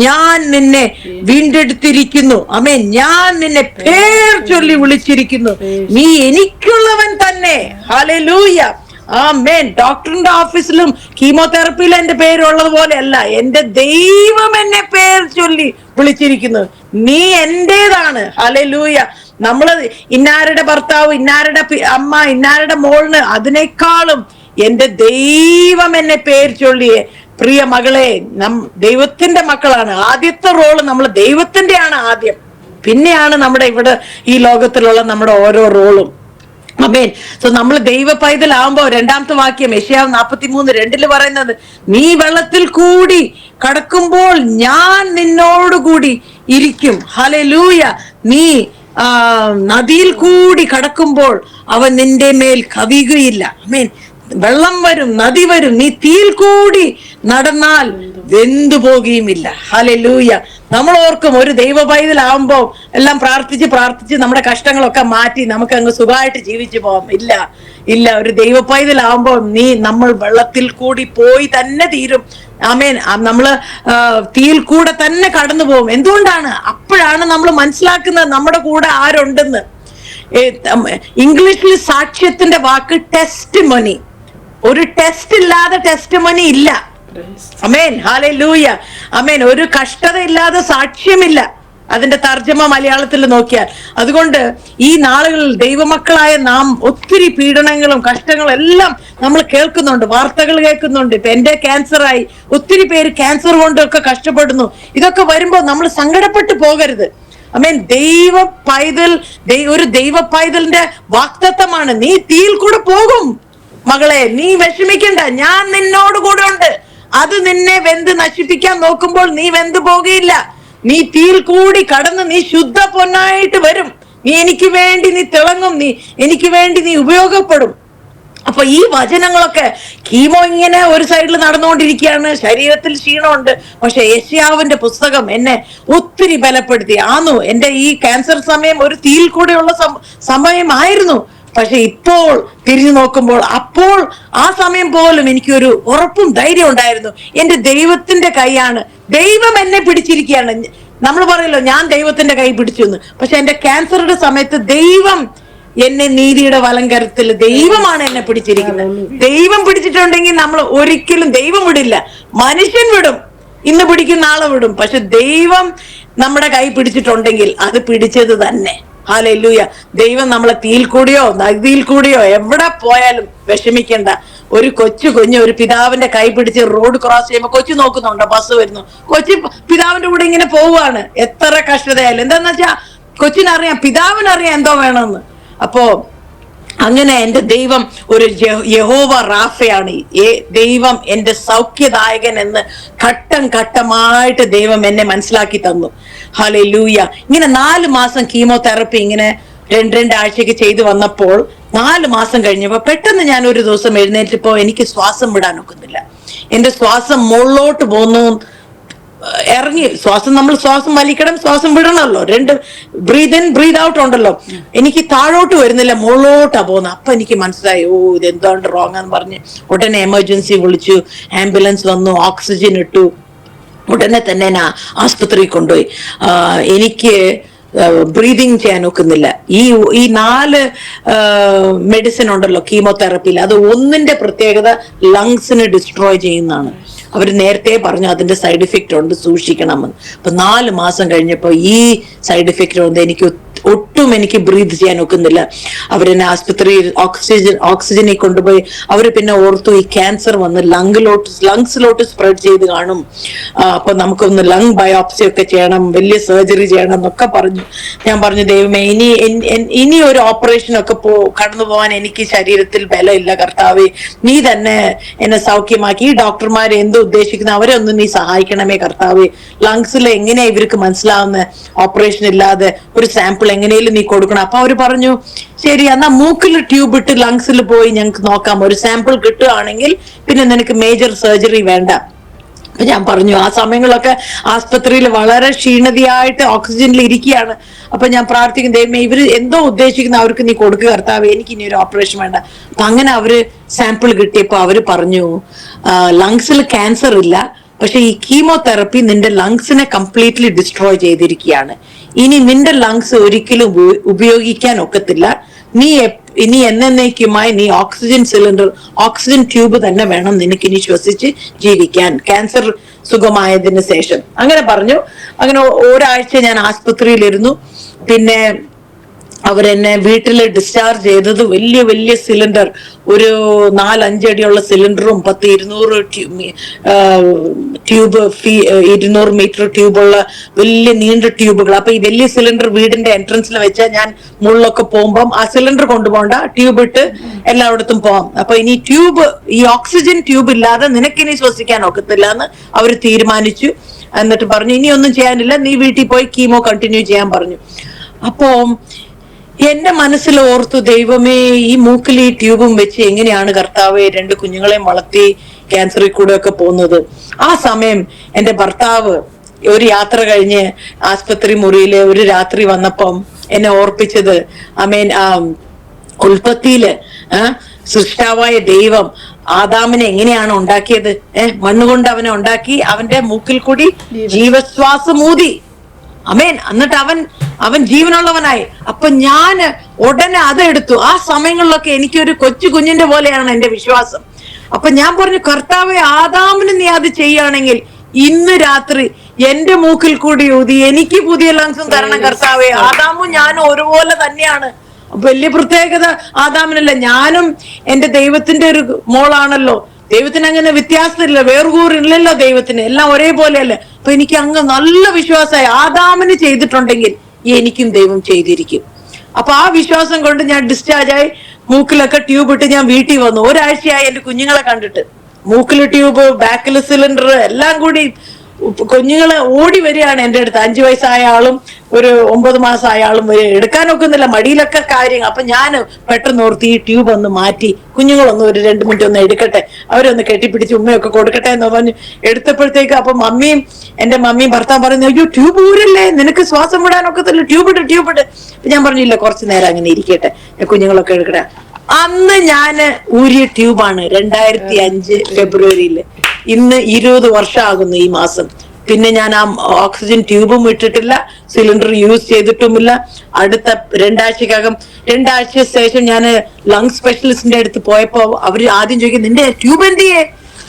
ഞാൻ നിന്നെ വീണ്ടെടുത്തിരിക്കുന്നു. ആമേൻ. ഞാൻ നിന്നെ പേർ ചൊല്ലി വിളിച്ചിരിക്കുന്നു, നീ എനിക്കുള്ളവൻ തന്നെ. ഹല്ലേലൂയ. ആമേൻ. ഡോക്ടറിന്റെ ഓഫീസിലും കീമോതെറപ്പിയിലും എന്റെ പേരുള്ളത് പോലെയല്ല, എന്റെ ദൈവം എന്നെ പേർ ചൊല്ലി വിളിച്ചിരിക്കുന്നു, നീ എന്റേതാണ്. ഹല്ലേലൂയ. നമ്മള് ഇന്നാരുടെ ഭർത്താവ്, ഇന്നാരുടെ അമ്മ, ഇന്നാരുടെ മോളിന് അതിനേക്കാളും എന്റെ ദൈവം എന്നെ പേർ ചൊല്ലിയേ. പ്രിയ മകളെ, ദൈവത്തിന്റെ മക്കളാണ്. ആദ്യത്തെ റോള് നമ്മൾ ദൈവത്തിന്റെയാണ് ആദ്യം, പിന്നെയാണ് നമ്മുടെ ഇവിടെ ഈ ലോകത്തിലുള്ള നമ്മുടെ ഓരോ റോളും. ആമേൻ. സോ നമ്മൾ ദൈവ പൈതലാവുമ്പോ 2-ാമത്തെ വാക്യം യെശയ്യാവ് 43:2 പറയുന്നത്, നീ വെള്ളത്തിൽ കൂടി കടക്കുമ്പോൾ ഞാൻ നിന്നോടുകൂടി ഇരിക്കും. ഹല്ലേലൂയ. നീ നദിയിൽ കൂടി കടക്കുമ്പോൾ അവൻ നിന്റെ മേൽ കവിയുകയില്ല. ആമേൻ. വെള്ളം വരും, നദി വരും, നീ തീയിൽ കൂടി നടന്നാൽ വെന്തു പോകുകയുമില്ല. ഹല്ലേലൂയ. നമ്മൾ ഓർക്കും ഒരു ദൈവ പൈതലാവുമ്പോ എല്ലാം പ്രാർത്ഥിച്ച് നമ്മുടെ കഷ്ടങ്ങളൊക്കെ മാറ്റി നമുക്ക് അങ്ങ് സുഖമായിട്ട് ജീവിച്ചു പോവാം. ഇല്ല, ഒരു ദൈവ പൈതലാവുമ്പോ നമ്മൾ വെള്ളത്തിൽ കൂടി പോയി തന്നെ തീരും. ആമേൻ. നമ്മള് തീയിൽ കൂടെ തന്നെ കടന്നു പോകും. എന്തുകൊണ്ടാണ്? അപ്പോഴാണ് നമ്മൾ മനസ്സിലാക്കുന്നത് നമ്മുടെ കൂടെ ആരുണ്ടെന്ന്. ഇംഗ്ലീഷിൽ സാക്ഷ്യത്തിന്റെ വാക്ക് ടെസ്റ്റ് മണി. ഒരു ടെസ്റ്റ് ഇല്ലാതെ ടെസ്റ്റ് മണി ഇല്ല. അമേൻ. ഹല്ലേലൂയ. അമേൻ. ഒരു കഷ്ടത ഇല്ലാതെ സാക്ഷ്യമില്ല. അതിന്റെ തർജ്ജമ മലയാളത്തിൽ നോക്കിയാൽ. അതുകൊണ്ട് ഈ നാളുകളിൽ ദൈവമക്കളായ നാം ഒത്തിരി പീഡനങ്ങളും കഷ്ടങ്ങളും എല്ലാം നമ്മൾ കേൾക്കുന്നുണ്ട്, വാർത്തകൾ കേൾക്കുന്നുണ്ട്. ഇപ്പൊ എന്റെ ക്യാൻസറായി, ഒത്തിരി പേര് ക്യാൻസർ കൊണ്ടൊക്കെ കഷ്ടപ്പെടുന്നു. ഇതൊക്കെ വരുമ്പോ നമ്മൾ സങ്കടപ്പെട്ടു പോകരുത്. അമേൻ. ഒരു ദൈവ പൈതലിന്റെ വാക്തത്വമാണ്, നീ തീയിൽ കൂടെ പോകും മകളെ, നീ വിഷമിക്കണ്ട, ഞാൻ നിന്നോട് കൂടെ ഉണ്ട്. അത് നിന്നെ വെന്ത് നശിപ്പിക്കാൻ നോക്കുമ്പോൾ നീ വെന്ത് പോകുകയില്ല. നീ തീയിൽ കൂടി കടന്ന് നീ ശുദ്ധ പൊന്നായിട്ട് വരും. എനിക്ക് വേണ്ടി നീ തിളങ്ങും, എനിക്ക് വേണ്ടി നീ ഉപയോഗപ്പെടും. അപ്പൊ ഈ വചനങ്ങളൊക്കെ കീമോ ഇങ്ങനെ ഒരു സൈഡിൽ നടന്നുകൊണ്ടിരിക്കുകയാണ്, ശരീരത്തിൽ ക്ഷീണമുണ്ട്. പക്ഷെ യെശയ്യാവിന്റെ പുസ്തകം എന്നെ ഒത്തിരി ബലപ്പെടുത്തി. എന്റെ ഈ ക്യാൻസർ സമയം ഒരു തീയിൽ കൂടെയുള്ള സമയമായിരുന്നു. പക്ഷെ ഇപ്പോൾ തിരിഞ്ഞു നോക്കുമ്പോൾ അപ്പോൾ ആ സമയം പോലും എനിക്കൊരു ഉറപ്പും ധൈര്യം ഉണ്ടായിരുന്നു. എന്റെ ദൈവത്തിന്റെ കൈയാണ്, ദൈവം എന്നെ പിടിച്ചിരിക്കുകയാണ്. നമ്മൾ പറയല്ലോ ഞാൻ ദൈവത്തിന്റെ കൈ പിടിച്ചു എന്ന്. പക്ഷെ എന്റെ ക്യാൻസറുടെ സമയത്ത് ദൈവം എന്നെ നീതിയുടെ വലങ്കരത്തിൽ ദൈവമാണ് എന്നെ പിടിച്ചിരിക്കുന്നത്. ദൈവം പിടിച്ചിട്ടുണ്ടെങ്കിൽ നമ്മൾ ഒരിക്കലും ദൈവം വിടില്ല. മനുഷ്യൻ വിടും, ഇന്ന് പിടിക്കും നാളെ വിടും. പക്ഷെ ദൈവം നമ്മുടെ കൈ പിടിച്ചിട്ടുണ്ടെങ്കിൽ അത് പിടിച്ചത് തന്നെ. ഹല്ലേലൂയ. ദൈവം നമ്മളെ തീയിൽ കൂടിയോ നദിയിൽ കൂടിയോ എവിടെ പോയാലും വിഷമിക്കണ്ട. ഒരു കുഞ്ഞ് ഒരു പിതാവിന്റെ കൈ പിടിച്ച് റോഡ് ക്രോസ് ചെയ്യുമ്പോ കൊച്ചു നോക്കുന്നുണ്ടോ ബസ് വരുന്നു, കൊച്ചു പിതാവിന്റെ കൂടെ ഇങ്ങനെ പോവുകയാണ്. എത്ര കഷ്ടതയായാലും എന്താന്ന് വെച്ചാ കൊച്ചിനറിയാം, പിതാവിനറിയാം എന്തോ വേണമെന്ന്. അപ്പോ അങ്ങനെ എന്റെ ദൈവം ഒരു യഹോവ റാഫയാണ്. ദൈവം എന്റെ സൗഖ്യദായകൻ എന്ന് ഘട്ടം ഘട്ടമായിട്ട് ദൈവം എന്നെ മനസ്സിലാക്കി തന്നു. ഹല്ലേലൂയ. ഇങ്ങനെ 4 മാസം കീമോതെറപ്പി ഇങ്ങനെ 2 ആഴ്ചക്ക് ചെയ്തു വന്നപ്പോൾ 4 മാസം കഴിഞ്ഞപ്പോ പെട്ടെന്ന് ഞാൻ ഒരു ദിവസം എഴുന്നേറ്റപ്പോ എനിക്ക് ശ്വാസം വിടാൻ ഒക്കുന്നില്ല. എന്റെ ശ്വാസം മുകളിലോട്ട് പോന്നു, ഇറങ്ങി. നമ്മൾ ശ്വാസം വലിക്കണം, ശ്വാസം വിടണമല്ലോ. 2 ബ്രീത് ഇൻ ബ്രീത് ഔട്ട് ഉണ്ടല്ലോ. എനിക്ക് താഴോട്ട് വരുന്നില്ല, മുകളിലോട്ടാ പോകുന്നത്. അപ്പൊ എനിക്ക് മനസ്സിലായി, ഇത് എന്താണ് റോങ് എന്ന് പറഞ്ഞ് ഉടനെ എമർജൻസി വിളിച്ചു. ആംബുലൻസ് വന്നു, ഓക്സിജൻ ഇട്ടു. ഉടനെ തന്നെ ഞാൻ ആസ്പത്രിയിൽ കൊണ്ടുപോയി. എനിക്ക് ബ്രീതിങ് ചെയ്യാൻ ഒക്കുന്നില്ല. ഈ 4 മെഡിസിൻ ഉണ്ടല്ലോ കീമോതെറപ്പിയിൽ, അത് ഒന്നിന്റെ പ്രത്യേകത ലങ്സിന് ഡിസ്ട്രോയ് ചെയ്യുന്നതാണ്. അവർ നേരത്തെ പറഞ്ഞു അതിന്റെ സൈഡ് ഇഫക്റ്റ് ഉണ്ട്, സൂക്ഷിക്കണമെന്ന്. അപ്പൊ 4 മാസം കഴിഞ്ഞപ്പോ ഈ സൈഡ് ഇഫക്റ്റ് ഉണ്ട്. ഒട്ടും എനിക്ക് ബ്രീത്ത് ചെയ്യാൻ ഒക്കുന്നില്ല. അവരെന്നെ ആസ്പത്രിയിൽ ഓക്സിജനിൽ കൊണ്ടുപോയി. അവര് പിന്നെ ഓർത്തു ഈ ക്യാൻസർ വന്ന് ലങ്സിലോട്ട് സ്പ്രെഡ് ചെയ്ത് കാണും, അപ്പൊ നമുക്കൊന്ന് ലങ് ബയോപ്സി ഒക്കെ ചെയ്യണം, വലിയ സർജറി ചെയ്യണം എന്നൊക്കെ പറഞ്ഞു. ഞാൻ പറഞ്ഞു, ദൈവമേ, ഇനി ഒരു ഓപ്പറേഷൻ ഒക്കെ കടന്നു പോകാൻ എനിക്ക് ശരീരത്തിൽ ബലമില്ല കർത്താവേ, നീ തന്നെ എന്നെ സൗഖ്യമാക്കി. ഈ ഡോക്ടർമാർ എന്തോ ഉദ്ദേശിക്കുന്നു, അവരെ ഒന്ന് നീ സഹായിക്കണമേ കർത്താവേ. ലങ്സിൽ എങ്ങനെയാ ഇവർക്ക് മനസ്സിലാവുന്ന ഓപ്പറേഷൻ ഇല്ലാതെ ഒരു സാമ്പിൾ എങ്ങനെയും നീ കൊടുക്കണം. അപ്പൊ അവര് പറഞ്ഞു, ശരി എന്നാ മൂക്കിൽ ട്യൂബ് ഇട്ട് ലങ്സിൽ പോയി ഞങ്ങൾക്ക് നോക്കാം, ഒരു സാമ്പിൾ കിട്ടുകയാണെങ്കിൽ പിന്നെ നിനക്ക് മേജർ സർജറി വേണ്ട. ഞാൻ പറഞ്ഞു, ആ സമയങ്ങളൊക്കെ ആസ്പത്രിയിൽ വളരെ ക്ഷീണതയായിട്ട് ഓക്സിജനിൽ ഇരിക്കുകയാണ്. അപ്പൊ ഞാൻ പ്രാർത്ഥിക്കും, ദൈവമേ, ഇവര് എന്തോ ഉദ്ദേശിക്കുന്ന അവർക്ക് നീ കൊടുക്കുക കർത്താവേ, എനിക്ക് ഇനി ഒരു ഓപ്പറേഷൻ വേണ്ട. അപ്പൊ അങ്ങനെ അവര് സാമ്പിൾ കിട്ടിയപ്പോ അവര് പറഞ്ഞു, ലങ്സിൽ ക്യാൻസർ ഇല്ല, പക്ഷെ ഈ കീമോതെറപ്പി നിന്റെ ലങ്സിനെ കംപ്ലീറ്റ്ലി ഡിസ്ട്രോയ് ചെയ്തിരിക്കുകയാണ്. ഇനി നിന്റെ ലങ്സ് ഒരിക്കലും ഉപയോഗിക്കാൻ ഒക്കത്തില്ല. ഇനി എന്നേക്കുമായി നീ ഓക്സിജൻ ട്യൂബ് തന്നെ വേണം നിനക്ക് ഇനി ശ്വസിച്ച് ജീവിക്കാൻ, ക്യാൻസർ സുഖമായതിനു ശേഷം. അങ്ങനെ പറഞ്ഞു. അങ്ങനെ ഒരാഴ്ച ഞാൻ ആസ്പത്രിയിലിരുന്നു. പിന്നെ അവരെന്നെ വീട്ടിൽ ഡിസ്ചാർജ് ചെയ്തത് വലിയ സിലിണ്ടർ, ഒരു 4-5 അടിയുള്ള സിലിണ്ടറും 10-200 ട്യൂബ് 200 മീറ്റർ ട്യൂബുള്ള വലിയ നീണ്ട ട്യൂബുകൾ. അപ്പൊ ഈ വലിയ സിലിണ്ടർ വീടിന്റെ എൻട്രൻസിൽ വെച്ചാൽ ഞാൻ മുകളിലൊക്കെ പോകുമ്പോൾ ആ സിലിണ്ടർ കൊണ്ടുപോകണ്ട, ട്യൂബ് ഇട്ട് എല്ലായിടത്തും പോവാം. അപ്പൊ ഇനി ഈ ഓക്സിജൻ ട്യൂബ് ഇല്ലാതെ നിനക്കിനി ശ്വസിക്കാൻ ഒക്കത്തില്ല എന്ന് അവർ തീരുമാനിച്ചു. എന്നിട്ട് പറഞ്ഞു, ഇനി ഒന്നും ചെയ്യാനില്ല, നീ വീട്ടിൽ പോയി കീമോ കണ്ടിന്യൂ ചെയ്യാൻ പറഞ്ഞു. അപ്പോ എന്റെ മനസ്സിൽ ഓർത്തു, ദൈവമേ, ഈ മൂക്കിൽ ഈ ട്യൂബും വെച്ച് എങ്ങനെയാണ് കർത്താവെ 2 കുഞ്ഞുങ്ങളെയും വളർത്തി ക്യാൻസറിൽ കൂടെ ഒക്കെ പോകുന്നത്. ആ സമയം എന്റെ ഭർത്താവ് ഒരു യാത്ര കഴിഞ്ഞ് ആസ്പത്രി മുറിയില് ഒരു രാത്രി വന്നപ്പം എന്നെ ഓർപ്പിച്ചത്, ആമേൻ, ഉൽപ്പത്തിയില് സൃഷ്ടാവായ ദൈവം ആദാമിനെ എങ്ങനെയാണ് ഉണ്ടാക്കിയത്? മണ്ണുകൊണ്ട് അവനെ ഉണ്ടാക്കി, അവന്റെ മൂക്കിൽ കൂടി ജീവശ്വാസം ഊതി. അമേൻ. എന്നിട്ട് അവൻ ജീവനുള്ളവനായി. അപ്പൊ ഞാൻ ഉടനെ അതെടുത്തു. ആ സമയങ്ങളിലൊക്കെ എനിക്കൊരു കൊച്ചു കുഞ്ഞിന്റെ പോലെയാണ് എന്റെ വിശ്വാസം. അപ്പൊ ഞാൻ പറഞ്ഞു, കർത്താവെ, ആദാമിന് നീ അത് ചെയ്യുകയാണെങ്കിൽ ഇന്ന് രാത്രി എന്റെ മൂക്കിൽ കൂടി ഊതി എനിക്ക് പുതിയ ലങ്സും തരണം കർത്താവെ. ആദാമും ഞാനും ഒരുപോലെ തന്നെയാണ്. വലിയ പ്രത്യേകത ആദാമിനല്ല, ഞാനും എന്റെ ദൈവത്തിന്റെ ഒരു മോളാണല്ലോ. ദൈവത്തിന് അങ്ങനെ വ്യത്യാസമില്ല, വേർകൂറില്ലല്ലോ ദൈവത്തിന്, എല്ലാം ഒരേപോലെയല്ലേ. അപ്പൊ എനിക്ക് അങ്ങ് നല്ല വിശ്വാസമായി, ആദാമിന് ചെയ്തിട്ടുണ്ടെങ്കിൽ എനിക്കും ദൈവം ചെയ്തിരിക്കും. അപ്പൊ ആ വിശ്വാസം കൊണ്ട് ഞാൻ ഡിസ്ചാർജ് ആയി, മൂക്കിലൊക്കെ ട്യൂബ് ഇട്ട് ഞാൻ വീട്ടിൽ വന്നു. ഒരാഴ്ചയായി എന്റെ കുഞ്ഞുങ്ങളെ കണ്ടിട്ട്. മൂക്കില് ട്യൂബ്, ബാക്കില് സിലിണ്ടർ, എല്ലാം കൂടി കുഞ്ഞുങ്ങള് ഓടി വരികയാണ് എന്റെ അടുത്ത്. 5 വയസ്സായ ആളും ഒരു 9 മാസമായ ആളും എടുക്കാനൊക്കുന്നില്ല, മടിയിലൊക്കെ കാര്യങ്ങൾ. അപ്പൊ ഞാൻ പെട്ടെന്ന് ഓർത്ത് ഈ ട്യൂബ് ഒന്ന് മാറ്റി കുഞ്ഞുങ്ങളൊന്ന് ഒരു 2 മിനിറ്റ് ഒന്ന് എടുക്കട്ടെ, അവരൊന്ന് കെട്ടിപ്പിടിച്ച് ഉമ്മയൊക്കെ കൊടുക്കട്ടെ എന്ന് പറഞ്ഞു എടുത്തപ്പോഴത്തേക്ക് അപ്പൊ എന്റെ മമ്മിയും ഭർത്താവ് പറഞ്ഞു, അയ്യോ ട്യൂബ് ഊരല്ലേ, നിനക്ക് ശ്വാസം വിടാനൊക്കത്തില്ല, ട്യൂബ് ഇട്ട്. അപ്പൊ ഞാൻ പറഞ്ഞില്ല, കുറച്ചു നേരം അങ്ങനെ ഇരിക്കട്ടെ, കുഞ്ഞുങ്ങളൊക്കെ എടുക്കട്ടെ. അന്ന് ഞാന് ഊരിയ ട്യൂബാണ് 2005 ഫെബ്രുവരിയില്. ഇന്ന് 20 വർഷമാകുന്നു ഈ മാസം. പിന്നെ ഞാൻ ആ ഓക്സിജൻ ട്യൂബും ഇട്ടിട്ടില്ല, സിലിണ്ടർ യൂസ് ചെയ്തിട്ടുമില്ല. അടുത്ത 2 ആഴ്ചക്കകം 2 ആഴ്ച ശേഷം ഞാൻ ലങ് സ്പെഷ്യലിസ്റ്റിന്റെ അടുത്ത് പോയപ്പോ അവര് ആദ്യം ചോദിക്കും, നിന്റെ ട്യൂബ് എന്തിയേ,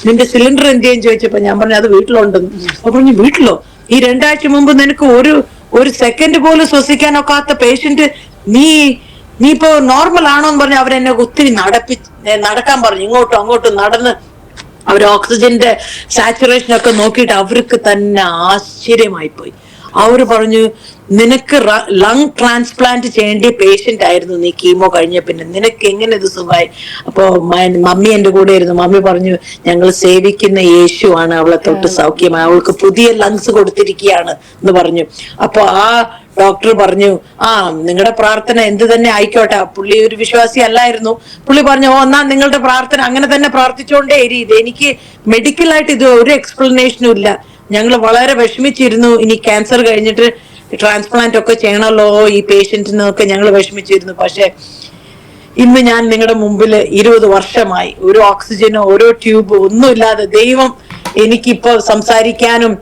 നിന്റെ സിലിണ്ടർ എന്തിയെന്ന് ചോദിച്ചപ്പോ ഞാൻ പറഞ്ഞു, അത് വീട്ടിലുണ്ടെന്ന്. അപ്പൊ പറഞ്ഞു, വീട്ടിലോ? ഈ 2 ആഴ്ച മുമ്പ് നിനക്ക് ഒരു സെക്കൻഡ് പോലും ശ്വസിക്കാനൊക്കാത്ത പേഷ്യന്റ് നീ ഇപ്പോ നോർമൽ ആണോന്ന് പറഞ്ഞ് അവരെന്നെ ഒത്തിരി നടക്കാൻ പറഞ്ഞു. ഇങ്ങോട്ടും അങ്ങോട്ടും നടന്ന് അവർ ഓക്സിജന്റെ സാച്ചുറേഷൻ ഒക്കെ നോക്കിയിട്ട് അവർക്ക് തന്നെ ആശ്ചര്യമായി പോയി. അവര് പറഞ്ഞു, നിനക്ക് ലങ് ട്രാൻസ്പ്ലാന്റ് ചെയ്യേണ്ട പേഷ്യന്റ് ആയിരുന്നു നീ കീമോ കഴിഞ്ഞ പിന്നെ, നിനക്ക് എങ്ങനെ ഇത് സുഖമായി? അപ്പൊ മമ്മി എന്റെ കൂടെ ആയിരുന്നു. മമ്മി പറഞ്ഞു, ഞങ്ങൾ സേവിക്കുന്ന യേശുവാണ് അവളെ തൊട്ട് സൗഖ്യമായി, അവൾക്ക് പുതിയ ലങ്സ് കൊടുത്തിരിക്കുകയാണ് എന്ന് പറഞ്ഞു. അപ്പൊ ആ ഡോക്ടർ പറഞ്ഞു, നിങ്ങളുടെ പ്രാർത്ഥന എന്ത് തന്നെ ആയിക്കോട്ടെ. പുള്ളി ഒരു വിശ്വാസി അല്ലായിരുന്നു. പുള്ളി പറഞ്ഞു, എന്നാ നിങ്ങളുടെ പ്രാർത്ഥന അങ്ങനെ തന്നെ പ്രാർത്ഥിച്ചുകൊണ്ടേ ഇരി. എനിക്ക് മെഡിക്കലായിട്ട് ഇത് ഒരു എക്സ്പ്ലനേഷനും ഇല്ല. ഞങ്ങൾ വളരെ വിഷമിച്ചിരുന്നു, ഇനി ക്യാൻസർ കഴിഞ്ഞിട്ട് ട്രാൻസ്പ്ലാന്റ് ഒക്കെ ചെയ്യണമല്ലോ ഈ പേഷ്യന്റിനൊക്കെ ഞങ്ങൾ വിഷമിച്ചിരുന്നു. പക്ഷെ ഇന്ന് ഞാൻ നിങ്ങളുടെ മുമ്പിൽ 20 വർഷമായി ഒരു ഓക്സിജനോ ഓരോ ട്യൂബ് ഒന്നുമില്ലാതെ ദൈവം എനിക്കിപ്പോ സംസാരിക്കാനും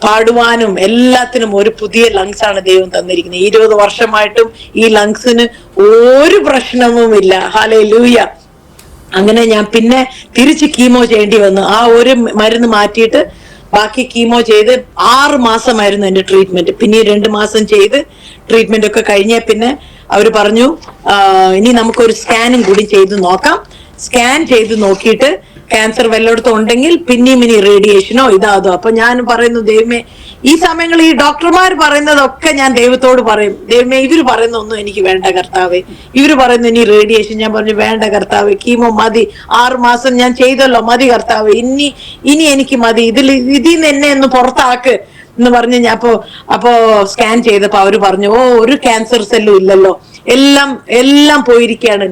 പാടുവാനും എല്ലാത്തിനും ഒരു പുതിയ ലങ്സ് ആണ് ദൈവം തന്നിരിക്കുന്നത്. 20 വർഷമായിട്ടും ഈ ലങ്സിന് ഒരു പ്രശ്നവും ഇല്ല. ഹല്ലേലൂയ. അങ്ങനെ ഞാൻ പിന്നെ തിരിച്ച് കീമോ ചെയ്യേണ്ടി വന്നു. ആ ഒരു മരുന്ന് മാറ്റിയിട്ട് ബാക്കി കീമോ ചെയ്ത് 6 മാസമായിരുന്നു എന്റെ ട്രീറ്റ്മെന്റ്. പിന്നെ 2 മാസം ചെയ്ത് ട്രീറ്റ്മെന്റ് ഒക്കെ കഴിഞ്ഞ പിന്നെ അവര് പറഞ്ഞു, ഇനി നമുക്കൊരു സ്കാനും കൂടി ചെയ്ത് നോക്കാം. സ്കാൻ ചെയ്ത് നോക്കിയിട്ട് ക്യാൻസർ വല്ലയിടത്തും ഉണ്ടെങ്കിൽ പിന്നെയും ഇനി റേഡിയേഷനോ ഇതാതോ. അപ്പൊ ഞാൻ പറയുന്നു, ദൈവമേ, ഈ സമയങ്ങളിൽ ഈ ഡോക്ടർമാർ പറയുന്നതൊക്കെ ഞാൻ ദൈവത്തോട് പറയും, ദൈവമേ, ഇവര് പറയുന്ന ഒന്നും എനിക്ക് വേണ്ട കർത്താവേ. ഇവര് പറയുന്നു ഇനി റേഡിയേഷൻ. ഞാൻ പറഞ്ഞു, വേണ്ട കർത്താവേ, കീമോ മതി, 6 മാസം ഞാൻ ചെയ്തല്ലോ, മതി കർത്താവേ, ഇനി എനിക്ക് മതി, ഇതിന്ന് എന്നെ ഒന്ന് പുറത്താക്ക് എന്ന് പറഞ്ഞ് ഞാൻ അപ്പോ സ്കാൻ ചെയ്തപ്പോ അവര് പറഞ്ഞു, ഒരു ക്യാൻസർ സെല്ലും ഇല്ലല്ലോ, എല്ലാം പോയിരിക്കുകയാണ്,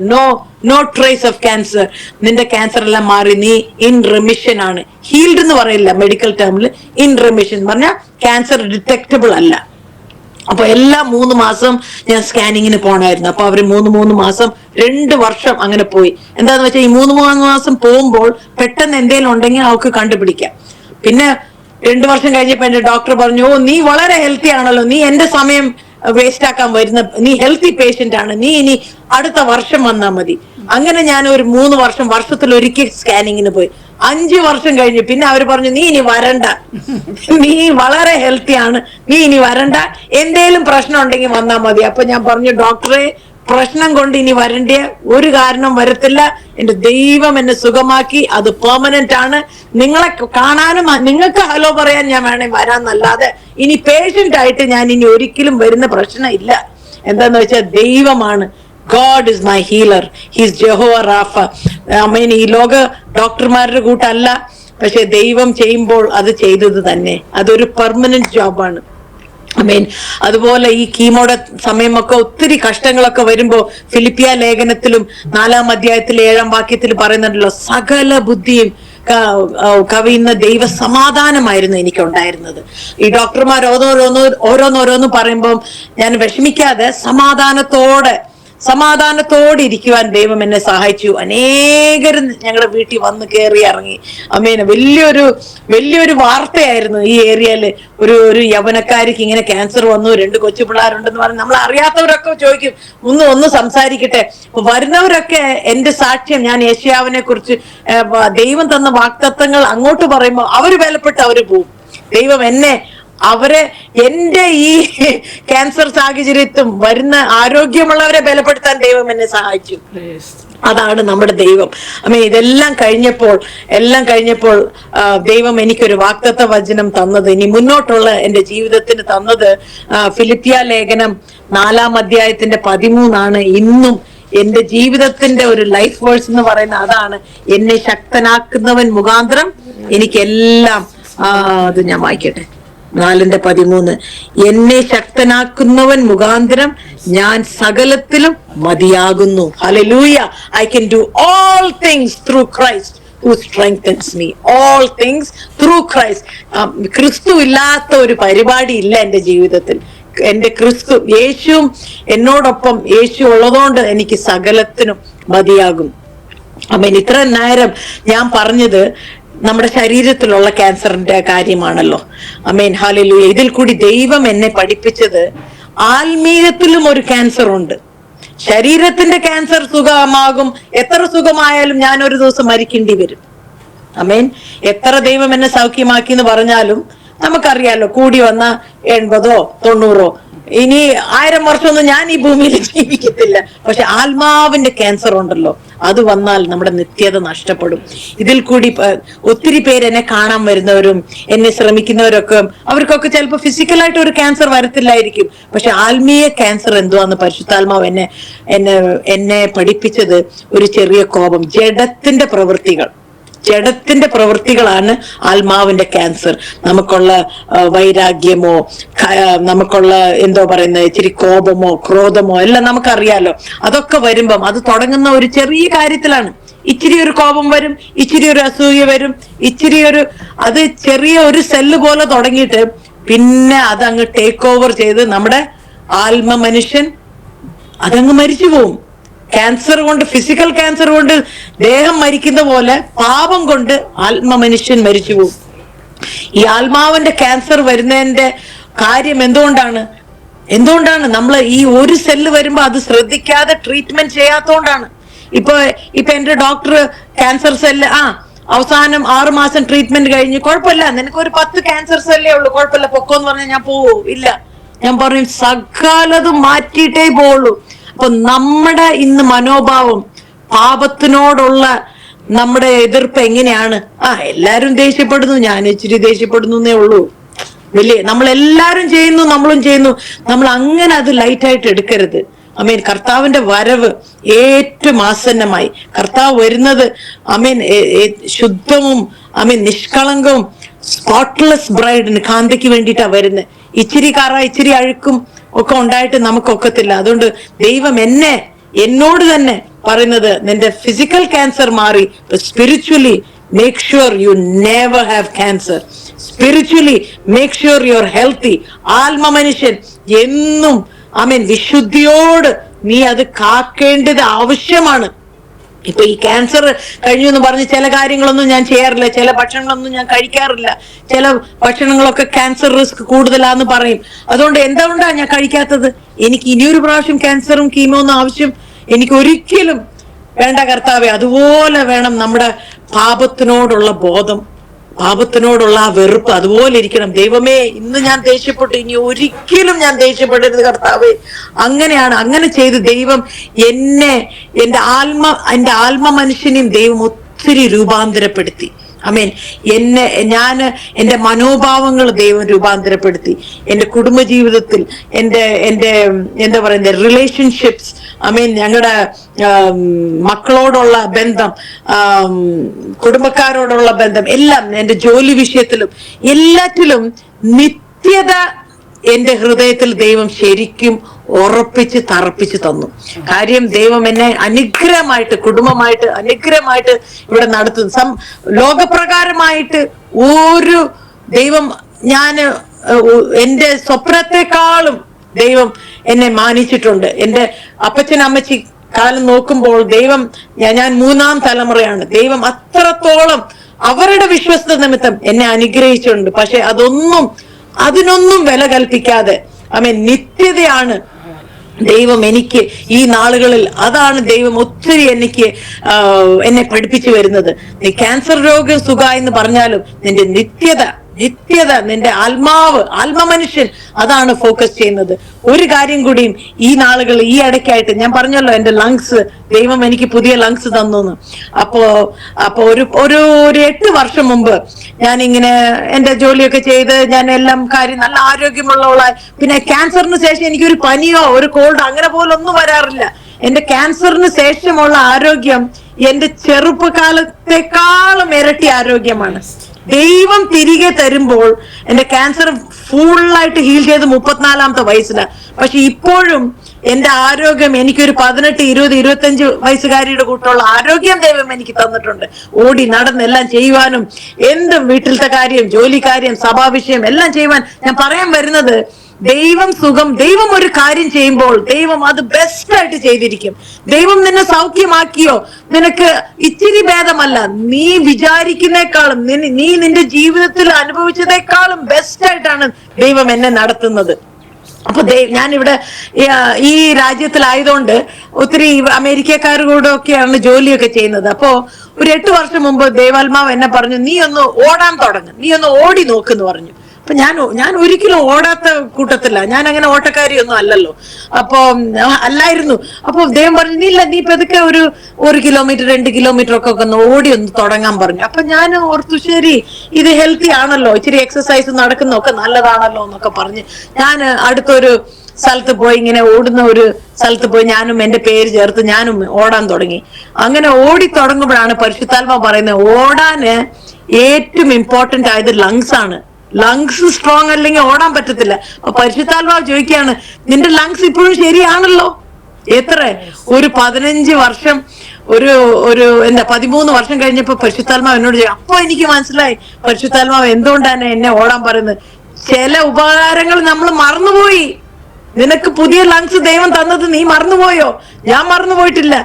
നോ ട്രേസ് ഓഫ് ക്യാൻസർ, നിന്റെ ക്യാൻസർ എല്ലാം മാറി, നീ ഇൻ റെമിഷൻ ആണ്. ഹീൽഡ് എന്ന് പറയില്ല മെഡിക്കൽ ടേമില്, ഇൻ റെമിഷൻ പറഞ്ഞാൽ ക്യാൻസർ ഡിറ്റക്റ്റബിൾ അല്ല. അപ്പൊ എല്ലാ 3 മാസം ഞാൻ സ്കാനിങ്ങിന് പോണായിരുന്നു. അപ്പൊ അവര് 3 മാസം 2 വർഷം അങ്ങനെ പോയി. എന്താന്ന് വെച്ചാൽ ഈ 3 മാസം പോകുമ്പോൾ പെട്ടെന്ന് എന്തെങ്കിലും ഉണ്ടെങ്കിൽ അവർക്ക് കണ്ടുപിടിക്കാം. പിന്നെ 2 വർഷം കഴിഞ്ഞപ്പോ എന്റെ ഡോക്ടർ പറഞ്ഞു, നീ വളരെ ഹെൽത്തി ആണല്ലോ, നീ എന്റെ സമയം വേസ്റ്റ് ആക്കാൻ വരുന്ന, നീ ഹെൽത്തി പേഷ്യന്റ് ആണ്, നീ ഇനി അടുത്ത വർഷം വന്നാൽ മതി. അങ്ങനെ ഞാൻ ഒരു 3 വർഷം വർഷത്തിൽ ഒരിക്കൽ സ്കാനിങ്ങിന് പോയി. 5 വർഷം കഴിഞ്ഞു പിന്നെ അവര് പറഞ്ഞു, നീ ഇനി വരണ്ട, നീ വളരെ ഹെൽത്തി ആണ്, നീ ഇനി വരണ്ട, എന്തേലും പ്രശ്നം ഉണ്ടെങ്കിൽ വന്നാൽ മതി. അപ്പൊ ഞാൻ പറഞ്ഞു, ഡോക്ടറെ, പ്രശ്നം കൊണ്ട് ഇനി വരേണ്ട ഒരു കാരണം വരത്തില്ല, എന്റെ ദൈവം എന്നെ സുഖമാക്കി, അത് പെർമനന്റ് ആണ്. നിങ്ങളെ കാണാനും നിങ്ങൾക്ക് ഹലോ പറയാൻ ഞാൻ വേണേ വരാന്നല്ലാതെ ഇനി പേഷ്യന്റ് ആയിട്ട് ഞാൻ ഇനി ഒരിക്കലും വരുന്ന പ്രശ്നം ഇല്ല. എന്താന്ന് വെച്ചാൽ ദൈവമാണ്, God is my healer, he's Jehovah Rapha. Amen. ഈ ലോക ഡോക്ടർമാരുടെ കൂട്ടല്ല, പക്ഷെ ദൈവം ചെയ്യുമ്പോൾ അത് ചെയ്തത് തന്നെ, അതൊരു പെർമനന്റ് ജോബാണ്. ആമേൻ. അതുപോലെ ഈ കീമോയുടെ സമയമൊക്കെ ഒത്തിരി കഷ്ടങ്ങളൊക്കെ വരുമ്പോ ഫിലിപ്പിയ ലേഖനത്തിലും 4-ാം അധ്യായത്തിലെ 7-ാം വാക്യത്തിൽ പറയുന്നുണ്ടല്ലോ, സകല ബുദ്ധിയും കവിയുന്ന ദൈവ സമാധാനമായിരുന്നു എനിക്കുണ്ടായിരുന്നത്. ഈ ഡോക്ടർമാർ ഓരോന്നോരോന്ന് പറയുമ്പോൾ ഞാൻ വിഷമിക്കാതെ സമാധാനത്തോടെ ഇരിക്കുവാൻ ദൈവം എന്നെ സഹായിച്ചു. അനേകരും ഞങ്ങളുടെ വീട്ടിൽ വന്ന് കയറി ഇറങ്ങി. അമ്മേനെ വലിയൊരു വാർത്തയായിരുന്നു ഈ ഏരിയയില്. ഒരു യൗവനക്കാരിക്ക് ഇങ്ങനെ ക്യാൻസർ വന്നു, 2 കൊച്ചു പിള്ളേരുണ്ടെന്ന് പറഞ്ഞ് നമ്മൾ അറിയാത്തവരൊക്കെ ചോദിക്കും, ഒന്ന് സംസാരിക്കട്ടെ. വരുന്നവരൊക്കെ എന്റെ സാക്ഷ്യം, ഞാൻ യേശയ്യാവിനെ കുറിച്ച് ദൈവം തന്ന വാഗ്ദത്തങ്ങൾ അങ്ങോട്ട് പറയുമ്പോൾ അവര് വിലപ്പെട്ട് അവര് പോവും. ദൈവം എന്റെ ഈ ക്യാൻസർ സാഹചര്യത്തും വരുന്ന ആരോഗ്യമുള്ളവരെ ബലപ്പെടുത്താൻ ദൈവം എന്നെ സഹായിച്ചു. അതാണ് നമ്മുടെ ദൈവം. ഇതെല്ലാം കഴിഞ്ഞപ്പോൾ ദൈവം എനിക്കൊരു വാഗ്ദത്ത വചനം തന്നത്, ഇനി മുന്നോട്ടുള്ള എന്റെ ജീവിതത്തിന് തന്നത് ഫിലിപ്പിയ ലേഖനം 4-ാം അധ്യായത്തിന്റെ 13 ഇന്നും എന്റെ ജീവിതത്തിന്റെ ഒരു ലൈഫ് വേഴ്സ് എന്ന് പറയുന്ന അതാണ്. എന്നെ ശക്തനാക്കുന്നവൻ മുഖാന്തരം എനിക്കെല്ലാം, അത് ഞാൻ വായിക്കട്ടെ, 4:13, എന്നെ ശക്തനാക്കുന്നവൻ മുഖാന്തരം ഞാൻ സകലത്തിലും മതിയാകുന്നു. Hallelujah. I can do all things through Christ who strengthens me. All things through Christ. ക്രിസ്തു ഇല്ലാത്ത ഒരു പരിപാടി ഇല്ല എന്റെ ജീവിതത്തിൽ. എന്റെ യേശുവും എന്നോടൊപ്പം, യേശു ഉള്ളതുകൊണ്ട് എനിക്ക് സകലത്തിനും മതിയാകും. ഇത്ര നേരം ഞാൻ പറഞ്ഞത് നമ്മുടെ ശരീരത്തിലുള്ള ക്യാൻസറിന്റെ കാര്യമാണല്ലോ. ഹല്ലേലൂയ. ഇതിൽ കൂടി ദൈവം എന്നെ പഠിപ്പിച്ചത് ആത്മീയത്തിലും ഒരു ക്യാൻസർ ഉണ്ട്. ശരീരത്തിന്റെ ക്യാൻസർ സുഖമാകും, എത്ര സുഖമായാലും ഞാൻ ഒരു ദിവസം മരിക്കേണ്ടി വരും. എത്ര ദൈവം എന്നെ സൗഖ്യമാക്കി എന്ന് പറഞ്ഞാലും നമുക്കറിയാലോ, കൂടി വന്ന 80 90 ഇനി 1000 വർഷമൊന്നും ഞാൻ ഈ ഭൂമിയിൽ ജീവിക്കത്തില്ല. പക്ഷെ ആത്മാവിന്റെ ക്യാൻസർ ഉണ്ടല്ലോ, അത് വന്നാൽ നമ്മുടെ നിത്യത നഷ്ടപ്പെടും. ഇതിൽ കൂടി ഒത്തിരി പേര് എന്നെ കാണാൻ വരുന്നവരും എന്നെ ശ്രമിക്കുന്നവരൊക്കെ, അവർക്കൊക്കെ ചിലപ്പോൾ ഫിസിക്കലായിട്ട് ഒരു ക്യാൻസർ വരത്തില്ലായിരിക്കും, പക്ഷെ ആത്മീയ ക്യാൻസർ എന്തുവാന്ന് പരിശുദ്ധാത്മാവ് എന്നെ പഠിപ്പിച്ചത് ഒരു ചെറിയ കോപം, ജഡത്തിന്റെ പ്രവൃത്തികളാണ് ആത്മാവിന്റെ ക്യാൻസർ. നമുക്കുള്ള വൈരാഗ്യമോ, നമുക്കുള്ള ഇച്ചിരി കോപമോ ക്രോധമോ എല്ലാം നമുക്കറിയാലോ. അതൊക്കെ വരുമ്പം അത് തുടങ്ങുന്ന ഒരു ചെറിയ കാര്യത്തിലാണ്. ഇച്ചിരി ഒരു കോപം വരും, ഇച്ചിരി ഒരു അസൂയ വരും, അത് ചെറിയ ഒരു സെല്ല് പോലെ തുടങ്ങിയിട്ട് പിന്നെ അതങ്ങ് ടേക്ക് ഓവർ ചെയ്ത് നമ്മുടെ മനുഷ്യൻ അതങ്ങ് മരിച്ചു പോവും. ക്യാൻസർ കൊണ്ട്, ഫിസിക്കൽ ക്യാൻസർ കൊണ്ട് ദേഹം മരിക്കുന്ന പോലെ പാപം കൊണ്ട് മനുഷ്യൻ മരിച്ചു പോകും. ഈ ആത്മാവിന്റെ ക്യാൻസർ വരുന്നതിന്റെ കാര്യം എന്തുകൊണ്ടാണ് നമ്മൾ ഈ ഒരു സെല്ല് വരുമ്പോ അത് ശ്രദ്ധിക്കാതെ ട്രീറ്റ്മെന്റ് ചെയ്യാത്തോണ്ടാണ്. ഇപ്പൊ എന്റെ ഡോക്ടർ ക്യാൻസർ സെല്ല് അവസാനം 6 മാസം ട്രീറ്റ്മെന്റ് കഴിഞ്ഞ്, കുഴപ്പമില്ല, നിനക്ക് ഒരു 10 ക്യാൻസർ സെല്ലേ ഉള്ളൂ, കുഴപ്പമില്ല, പൊക്കോന്ന് പറഞ്ഞാൽ ഞാൻ പോവോ? ഇല്ല, ഞാൻ പറയും സകലതും മാറ്റിയിട്ടേ പോവുള്ളൂ. അപ്പൊ നമ്മുടെ ഇന്ന് മനോഭാവം, പാപത്തിനോടുള്ള നമ്മുടെ എതിർപ്പ് എങ്ങനെയാണ്? എല്ലാരും ദേഷ്യപ്പെടുന്നു, ഞാൻ ഇച്ചിരി ദേഷ്യപ്പെടുന്നേ ഉള്ളൂ, നമ്മളെല്ലാരും ചെയ്യുന്നു, നമ്മളും ചെയ്യുന്നു. നമ്മൾ അങ്ങനെ അത് ലൈറ്റായിട്ട് എടുക്കരുത്. കർത്താവിന്റെ വരവ് ഏറ്റവും ആസന്നമായി. കർത്താവ് വരുന്നത് ശുദ്ധവും നിഷ്കളങ്കവും സ്പോട്ട്ലെസ് ബ്രൈഡിന്, കാന്തയ്ക്ക് വേണ്ടിയിട്ടാ വരുന്നത്. ഇച്ചിരി ഇച്ചിരി അഴുക്കും ഒക്കെ ഉണ്ടായിട്ട് നമുക്കൊക്കത്തില്ല. അതുകൊണ്ട് ദൈവം എന്നോട് തന്നെ പറയുന്നത്, നിന്റെ ഫിസിക്കൽ ക്യാൻസർ മാറി, spiritually make sure you never have cancer. Spiritually make sure you are healthy. മനുഷ്യൻ എന്നും വിശുദ്ധിയോട് നീ അത് കാക്കേണ്ടത് ആവശ്യമാണ്. ഇപ്പൊ ഈ ക്യാൻസർ കഴിഞ്ഞു എന്ന് പറഞ്ഞ് ചില കാര്യങ്ങളൊന്നും ഞാൻ ചെയ്യാറില്ല, ചില ഭക്ഷണങ്ങളൊന്നും ഞാൻ കഴിക്കാറില്ല, ചില ഭക്ഷണങ്ങളൊക്കെ ക്യാൻസർ റിസ്ക് കൂടുതലാന്ന് പറയും. അതുകൊണ്ട് എന്തുകൊണ്ടാ ഞാൻ കഴിക്കാത്തത്? എനിക്ക് ഇനിയൊരു പ്രാവശ്യം ക്യാൻസറും കീമോ ഒന്നും ആവശ്യം എനിക്ക് ഒരിക്കലും വേണ്ട കർത്താവേ. അതുപോലെ വേണം നമ്മുടെ പാപത്തിനോടുള്ള ബോധം, പാപത്തിനോടുള്ള ആ വെറുപ്പ് അതുപോലെ ഇരിക്കണം. ദൈവമേ, ഇന്ന് ഞാൻ ദേഷ്യപ്പെട്ടു, ഇനി ഒരിക്കലും ഞാൻ ദേഷ്യപ്പെടരുത് കർത്താവേ. അങ്ങനെ ചെയ്ത് ദൈവം എന്റെ മനുഷ്യനെയും ദൈവം ഒത്തിരി രൂപാന്തരപ്പെടുത്തി. എന്റെ മനോഭാവങ്ങൾ ദൈവം രൂപാന്തരപ്പെടുത്തി. എന്റെ കുടുംബജീവിതത്തിൽ, എന്താ പറയുന്നത്, റിലേഷൻഷിപ്സ്, ഞങ്ങളുടെ മക്കളോടുള്ള ബന്ധം, കുടുംബക്കാരോടുള്ള ബന്ധം, എല്ലാം, എന്റെ ജോലി വിഷയത്തിലും എല്ലാറ്റിലും നിത്യത എന്റെ ഹൃദയത്തിൽ ദൈവം ശരിക്കും ഉറപ്പിച്ച് തറപ്പിച്ച് തന്നു. കാര്യം ദൈവം എന്നെ അനുഗ്രഹമായിട്ട്, കുടുംബമായിട്ട് അനുഗ്രഹമായിട്ട് ഇവിടെ നടത്തുന്നു. ലോകപ്രകാരമായിട്ട് ഒരു ദൈവം, എന്റെ സ്വപ്നത്തെക്കാളും ദൈവം എന്നെ മാനിച്ചിട്ടുണ്ട്. എന്റെ അപ്പച്ചൻ അമ്മച്ചി കാലം നോക്കുമ്പോൾ ദൈവം, ഞാൻ 3-ാം തലമുറയാണ്. ദൈവം അത്രത്തോളം അവരുടെ വിശ്വസ്ത നിമിത്തം എന്നെ അനുഗ്രഹിച്ചിട്ടുണ്ട്. പക്ഷെ അതിനൊന്നും വില കൽപ്പിക്കാതെ നിത്യതയാണ് ദൈവം എനിക്ക് ഈ നാളുകളിൽ, അതാണ് ദൈവം ഒത്തിരി എന്നെ പഠിപ്പിച്ചു വരുന്നത്. നീ ക്യാൻസർ രോഗം എന്ന് പറഞ്ഞാലും നിന്റെ നിത്യത, നിന്റെ ആത്മമനുഷ്യൻ അതാണ് ഫോക്കസ് ചെയ്യുന്നത്. ഒരു കാര്യം കൂടിയും ഈ നാളുകൾ, ഈ ഇടയ്ക്കായിട്ട് ഞാൻ പറഞ്ഞല്ലോ, എന്റെ ലങ്സ്, ദൈവം എനിക്ക് പുതിയ ലങ്സ് തന്നു. അപ്പോ ഒരു 8 വർഷം മുമ്പ് ഞാനിങ്ങനെ എന്റെ ജോലിയൊക്കെ ചെയ്ത് ഞാൻ എല്ലാം കാര്യം നല്ല ആരോഗ്യമുള്ളവളായി. പിന്നെ ക്യാൻസറിന് ശേഷം എനിക്കൊരു പനിയോ ഒരു കോൾഡോ അങ്ങനെ പോലൊന്നും വരാറില്ല. എന്റെ ക്യാൻസറിന് ശേഷമുള്ള ആരോഗ്യം എന്റെ ചെറുപ്പകാലത്തെക്കാളും ഇരട്ടി ആരോഗ്യമാണ്. ദൈവം തിരികെ തരുമ്പോൾ എന്റെ ക്യാൻസർ ഫുള്ളായിട്ട് ഹീൽ ചെയ്ത് 34-ാമത്തെ വയസ്സിലാണ്. പക്ഷെ ഇപ്പോഴും എന്റെ ആരോഗ്യം, എനിക്കൊരു 18, 20, 25 വയസ്സുകാരിയുടെ കൂട്ടുള്ള ആരോഗ്യം ദൈവം എനിക്ക് തന്നിട്ടുണ്ട്. ഓടി നടന്നെല്ലാം ചെയ്യുവാനും, എന്തും വീട്ടിലത്തെ കാര്യം, ജോലി കാര്യം, സഭാവിഷയം എല്ലാം ചെയ്യുവാൻ. ഞാൻ പറയാൻ വരുന്നത്, ദൈവം ഒരു കാര്യം ചെയ്യുമ്പോൾ ദൈവം അത് ബെസ്റ്റ് ആയിട്ട് ചെയ്തിരിക്കും. ദൈവം നിന്നെ സൗഖ്യമാക്കിയോ, നിനക്ക് ഇച്ചിരി ഭേദമല്ല, നീ വിചാരിക്കുന്നേക്കാളും, നീ നിന്റെ ജീവിതത്തിൽ അനുഭവിച്ചതേക്കാളും ബെസ്റ്റ് ആയിട്ടാണ് ദൈവം എന്നെ നടത്തുന്നത്. അപ്പൊ ഞാനിവിടെ ഈ രാജ്യത്തിലായതുകൊണ്ട് ഒത്തിരി അമേരിക്കക്കാരോടെ ഒക്കെയാണ് ജോലിയൊക്കെ ചെയ്യുന്നത്. അപ്പോ ഒരു 8 വർഷം മുമ്പ് ദൈവാത്മാവ് എന്നെ പറഞ്ഞു, നീ ഒന്ന് ഓടാൻ തുടങ്ങ്, നീ ഒന്ന് ഓടി നോക്കെന്ന് പറഞ്ഞു. അപ്പൊ ഞാൻ ഒരിക്കലും ഓടാത്ത കൂട്ടത്തില്ല, ഞാൻ അങ്ങനെ ഓട്ടക്കാരിയൊന്നും അല്ലല്ലോ. അല്ലായിരുന്നു. അപ്പൊ ദൈവം പറഞ്ഞു, നീ പതുക്കെ ഒരു 1 കിലോമീറ്റർ 2 കിലോമീറ്റർ ഒക്കെ ഒന്ന് ഓടി ഒന്ന് തുടങ്ങാൻ പറഞ്ഞു. അപ്പൊ ഞാൻ ഓർത്തു, ശരി, ഇത് ഹെൽത്തി ആണല്ലോ, ഇച്ചിരി എക്സസൈസ് നടക്കുന്നൊക്കെ നല്ലതാണല്ലോ എന്നൊക്കെ പറഞ്ഞ് ഞാൻ അടുത്തൊരു സ്ഥലത്ത് പോയി, ഇങ്ങനെ ഓടുന്ന ഒരു സ്ഥലത്ത് പോയി ഞാനും എന്റെ പേര് ചേർത്ത് ഞാനും ഓടാൻ തുടങ്ങി. അങ്ങനെ ഓടി തുടങ്ങുമ്പോഴാണ് പരിശുദ്ധാത്മാവ് പറയുന്നത്, ഓടാന് ഏറ്റവും ഇമ്പോർട്ടന്റ് ആയത് ലങ്സ് ആണ്. ലങ്സ് സ്ട്രോങ് അല്ലെങ്കിൽ ഓടാൻ പറ്റത്തില്ല. അപ്പൊ പരിശുദ്ധാത്മാവ് ചോദിക്കുകയാണ്, നിന്റെ ലങ്സ് ഇപ്പോഴും ശരിയാണല്ലോ? എത്ര ഒരു 15 വർഷം, ഒരു 13 വർഷം കഴിഞ്ഞപ്പോ പരിശുദ്ധാത്മാവ് എന്നോട് ചോദിച്ചു. അപ്പൊ എനിക്ക് മനസ്സിലായി പരിശുദ്ധാത്മാവ് എന്തുകൊണ്ടാണ് എന്നെ ഓടാൻ പറയുന്നത്. ചില ഉപകാരങ്ങൾ നമ്മൾ മറന്നുപോയി. നിനക്ക് പുതിയ ലങ്സ് ദൈവം തന്നത് നീ മറന്നുപോയോ? ഞാൻ മറന്നുപോയിട്ടില്ല.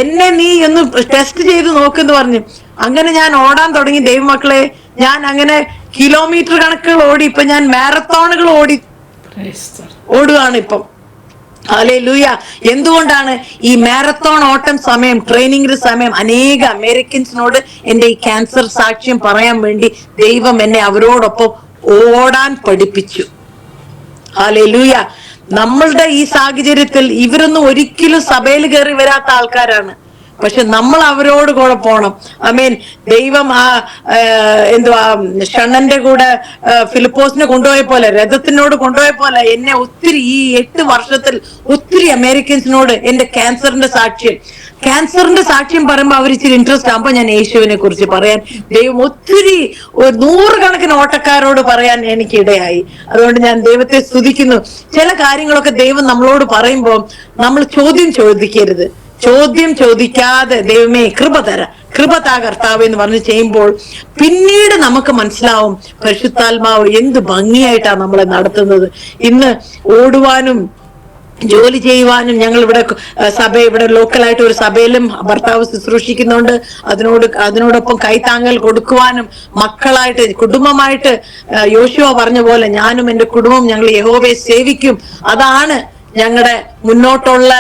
എന്നെ നീ ഒന്ന് ടെസ്റ്റ് ചെയ്ത് നോക്കെന്ന് പറഞ്ഞു. അങ്ങനെ ഞാൻ ഓടാൻ തുടങ്ങി. ദൈവമക്കളെ, ഞാൻ അങ്ങനെ കിലോമീറ്റർ കണക്കുകൾ ഓടി. ഇപ്പൊ ഞാൻ മാരത്തോണുകൾ ഓടുകയാണ് ഇപ്പം. ഹല്ലേലൂയ. എന്തുകൊണ്ടാണ് ഈ മാരത്തോൺ ഓട്ടം സമയം, ട്രെയിനിങ്ങിന്റെ സമയം, അനേക അമേരിക്കൻസിനോട് എന്റെ ഈ ക്യാൻസർ സാക്ഷ്യം പറയാൻ വേണ്ടി ദൈവം എന്നെ അവരോടൊപ്പം ഓടാൻ പഠിപ്പിച്ചു. ഹല്ലേലൂയ. നമ്മളുടെ ഈ സാഹചര്യത്തിൽ ഇവരൊന്നും ഒരിക്കലും സഭയിൽ കയറി വരാത്ത ആൾക്കാരാണ്. പക്ഷെ നമ്മൾ അവരോട് കൂടെ പോണം. ദൈവം ഷണ്ണന്റെ കൂടെ ഫിലിപ്പോസിനെ കൊണ്ടുപോയ പോലെ, രഥത്തിനോട് കൊണ്ടുപോയ പോലെ എന്നെ ഒത്തിരി ഈ 8 വർഷത്തിൽ ഒത്തിരി അമേരിക്കൻസിനോട് എന്റെ ക്യാൻസറിന്റെ സാക്ഷ്യം പറയുമ്പോൾ അവർ ഇച്ചിരി ഇൻട്രസ്റ്റ് ആകുമ്പോൾ ഞാൻ യേശുവിനെ കുറിച്ച് പറയാൻ ദൈവം ഒത്തിരി 100 കണക്കിന് ഓട്ടക്കാരോട് പറയാൻ എനിക്ക് ഇടയായി. അതുകൊണ്ട് ഞാൻ ദൈവത്തെ സ്തുതിക്കുന്നു. ചില കാര്യങ്ങളൊക്കെ ദൈവം നമ്മളോട് പറയുമ്പോൾ നമ്മൾ ചോദ്യം ചോദിക്കാതെ ദൈവമേ കൃപ താ കർത്താവ് എന്ന് പറഞ്ഞ് ചെയ്യുമ്പോൾ പിന്നീട് നമുക്ക് മനസ്സിലാവും പരിശുദ്ധാത്മാവ് എന്ത് ഭംഗിയായിട്ടാണ് നമ്മളെ നടത്തുന്നത്. ഇന്ന് ഓടുവാനും ജോലി ചെയ്യുവാനും ഞങ്ങൾ ഇവിടെ ലോക്കലായിട്ട് ഒരു സഭയിലും ഭർത്താവ് ശുശ്രൂഷിക്കുന്നുണ്ട്. അതിനോടൊപ്പം കൈത്താങ്ങൽ കൊടുക്കുവാനും മക്കളായിട്ട് കുടുംബമായിട്ട് യോശുവ പറഞ്ഞ പോലെ ഞാനും എന്റെ കുടുംബം ഞങ്ങൾ യഹോവയെ സേവിക്കും. അതാണ് ഞങ്ങളുടെ മുന്നോട്ടുള്ള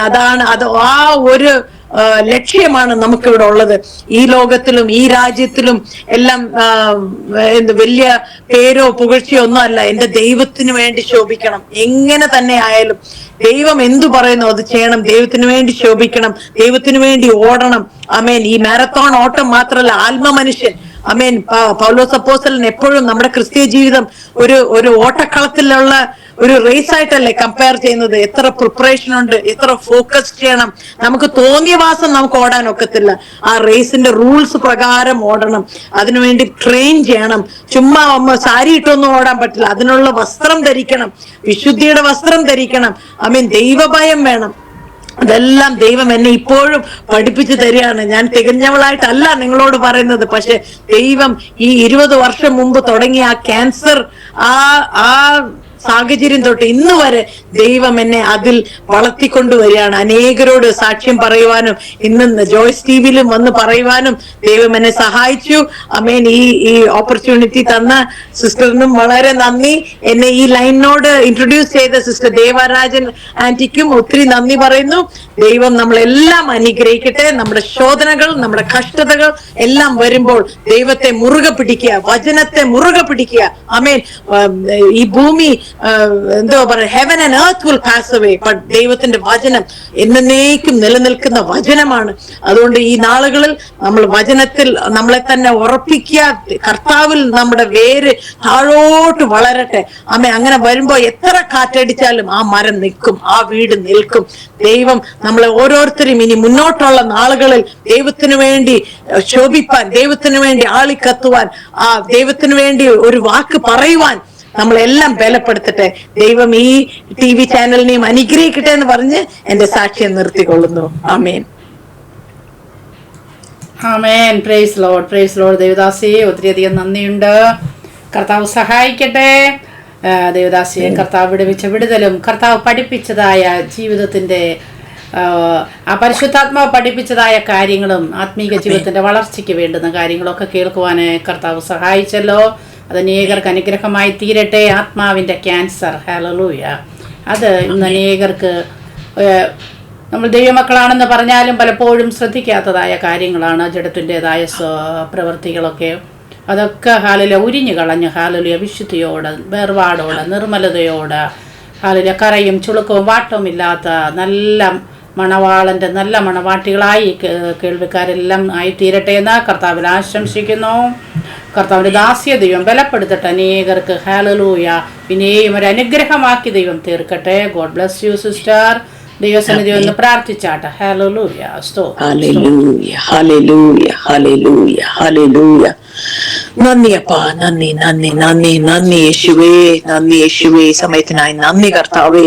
അതാണ് ആ ഒരു ലക്ഷ്യമാണ് നമുക്കിവിടെ ഉള്ളത്. ഈ ലോകത്തിലും ഈ രാജ്യത്തിലും എല്ലാം വലിയ പേരോ പുകഴ്ചയോ ഒന്നും അല്ല. എന്റെ ദൈവത്തിന് വേണ്ടി ശോഭിക്കണം. എങ്ങനെ തന്നെ ആയാലും ദൈവം എന്തു പറയുന്നു അത് ചെയ്യണം. ദൈവത്തിന് വേണ്ടി ശോഭിക്കണം, ദൈവത്തിന് വേണ്ടി ഓടണം. ഈ മാരത്തോൺ ഓട്ടം മാത്രമല്ല, അമേൻ. പൗലോസ് അപ്പോസ്തലൻ എപ്പോഴും നമ്മുടെ ക്രിസ്തീയ ജീവിതം ഒരു ഓട്ടക്കളത്തിലുള്ള ഒരു റേസ് ആയിട്ടല്ലേ കമ്പയർ ചെയ്യുന്നത്. എത്ര പ്രിപ്പറേഷൻ ഉണ്ട്, എത്ര ഫോക്കസ് ചെയ്യണം. നമുക്ക് തോന്നിയ വാസം നമുക്ക് ഓടാൻ ഒക്കത്തില്ല. ആ റേസിന്റെ റൂൾസ് പ്രകാരം ഓടണം. അതിനുവേണ്ടി ട്രെയിൻ ചെയ്യണം. ചുമ്മാ സാരി ഇട്ടൊന്നും ഓടാൻ പറ്റില്ല. അതിനുള്ള വസ്ത്രം ധരിക്കണം, വിശുദ്ധിയുടെ വസ്ത്രം ധരിക്കണം. ദൈവഭയം വേണം. അതെല്ലാം ദൈവം എന്നെ ഇപ്പോഴും പഠിപ്പിച്ചു തരികയാണ്. ഞാൻ തികഞ്ഞവളായിട്ടല്ല നിങ്ങളോട് പറയുന്നത്. പക്ഷെ ദൈവം ഈ 20 വർഷം മുമ്പ് തുടങ്ങിയ ആ ക്യാൻസർ ആ സാഹചര്യം തൊട്ട് ഇന്ന് വരെ ദൈവം എന്നെ അതിൽ വളർത്തിക്കൊണ്ടുവരികയാണ്. അനേകരോട് സാക്ഷ്യം പറയുവാനും ഇന്ന് ജോയ്സ് ടിവിയിലും വന്ന് പറയുവാനും ദൈവം എന്നെ സഹായിച്ചു. ഈ ഓപ്പർച്യൂണിറ്റി തന്ന സിസ്റ്ററിനും വളരെ നന്ദി. എന്നെ ഈ ലൈനിനോട് ഇൻട്രൊഡ്യൂസ് ചെയ്ത സിസ്റ്റർ ദേവരാജൻ ആന്റിക്കും ഒത്തിരി നന്ദി പറയുന്നു. ദൈവം നമ്മളെല്ലാം അനുഗ്രഹിക്കട്ടെ. നമ്മുടെ ശോധനകൾ, നമ്മുടെ കഷ്ടതകൾ എല്ലാം വരുമ്പോൾ ദൈവത്തെ മുറുകെ പിടിക്കുക, വചനത്തെ മുറുകെ പിടിക്കുക. ഈ ഭൂമി എന്തോ പറയുക, heaven and earth will pass away, but ദൈവത്തിന്റെ വചനം എന്നേക്കും നിലനിൽക്കുന്ന വചനമാണ്. അതുകൊണ്ട് ഈ നാളുകളിൽ നമ്മൾ വചനത്തിൽ നമ്മളെ തന്നെ ഉറപ്പിക്കുക. കർത്താവിൽ നമ്മുടെ വേര് താഴോട്ട് വളരട്ടെ. അങ്ങനെ വരുമ്പോ എത്ര കാറ്റടിച്ചാലും ആ മരം നിൽക്കും, ആ വീട് നിൽക്കും. ദൈവം നമ്മളെ ഓരോരുത്തരും ഇനി മുന്നോട്ടുള്ള നാളുകളിൽ ദൈവത്തിനു വേണ്ടി ശോഭിപ്പാൻ, ദൈവത്തിനു വേണ്ടി ആളിക്കത്തുവാൻ, ആ ദൈവത്തിനു വേണ്ടി ഒരു വാക്ക് പറയുവാൻ നമ്മളെല്ലാം ബലപ്പെടുത്തട്ടെ. ദൈവം ഈ TV ചാനലിനെയും അനുഗ്രഹിക്കട്ടെ എന്ന് പറഞ്ഞ് എന്റെ സാക്ഷ്യം നിർത്തിക്കൊള്ളുന്നു. ആമേൻ. ആമേൻ. Praise Lord, praise Lord. ദേവദാസിയെ ഒത്തിരിയധികം നന്ദിയുണ്ട്. കർത്താവ് സഹായിക്കട്ടെ. ദേവദാസിയെ കർത്താവ് വിടുവിച്ച വിടുതലും കർത്താവ് പഠിപ്പിച്ചതായ ജീവിതത്തിന്റെ ആ പരിശുദ്ധാത്മാവ് പഠിപ്പിച്ചതായ കാര്യങ്ങളും ആത്മീക ജീവിതത്തിന്റെ വളർച്ചയ്ക്ക് വേണ്ടുന്ന കാര്യങ്ങളൊക്കെ കേൾക്കുവാൻ കർത്താവ് സഹായിച്ചല്ലോ. അത് അനേകർക്ക് അനുഗ്രഹമായി തീരട്ടെ. ആത്മാവിൻ്റെ ക്യാൻസർ, ഹല്ലേലൂയ, അത് ഇന്ന് അനേകർക്ക് നമ്മൾ ദൈവമക്കളാണെന്ന് പറഞ്ഞാലും പലപ്പോഴും ശ്രദ്ധിക്കാത്തതായ കാര്യങ്ങളാണ്. ജഡത്തിൻ്റെതായ പ്രവൃത്തികളൊക്കെ അതൊക്കെ ഹാലലുയ ഉരിഞ്ഞു കളഞ്ഞ് ഹാലലുയ വിശുദ്ധിയോട്, വേർപാടോട്, നിർമ്മലതയോട്, ഹാലലുയ കറയും ചുളുക്കവും വാട്ടവും ഇല്ലാത്ത നല്ല മണവാളൻ്റെ നല്ല മണവാട്ടികളായി കേൾവിക്കാരെല്ലാം ആയിത്തീരട്ടെ എന്ന് കർത്താവിൽ ആശംസിക്കുന്നു. കർത്താവിൻ്റെ ദാസ്യ ദൈവം ബലപ്പെടുത്തട്ടെ അനേകർക്ക്. ഹല്ലേലൂയ. പിന്നെയും ഒരു അനുഗ്രഹമാക്കി ദൈവം തീർക്കട്ടെ. God bless you sister. ദൈവസന്നിധി ഒന്ന് പ്രാർത്ഥിച്ചാട്ടെ. ഹല്ലേലൂയ. ഹല്ലേലൂയ, ഹല്ലേലൂയ, ഹല്ലേലൂയ, ഹല്ലേലൂയ. നന്ദി അപ്പാ, നന്ദി നന്ദി നന്ദി നന്ദി യേശുവേ, നന്ദി യേശുവേ. സമയത്തിനായി നന്ദി കർത്താവേ.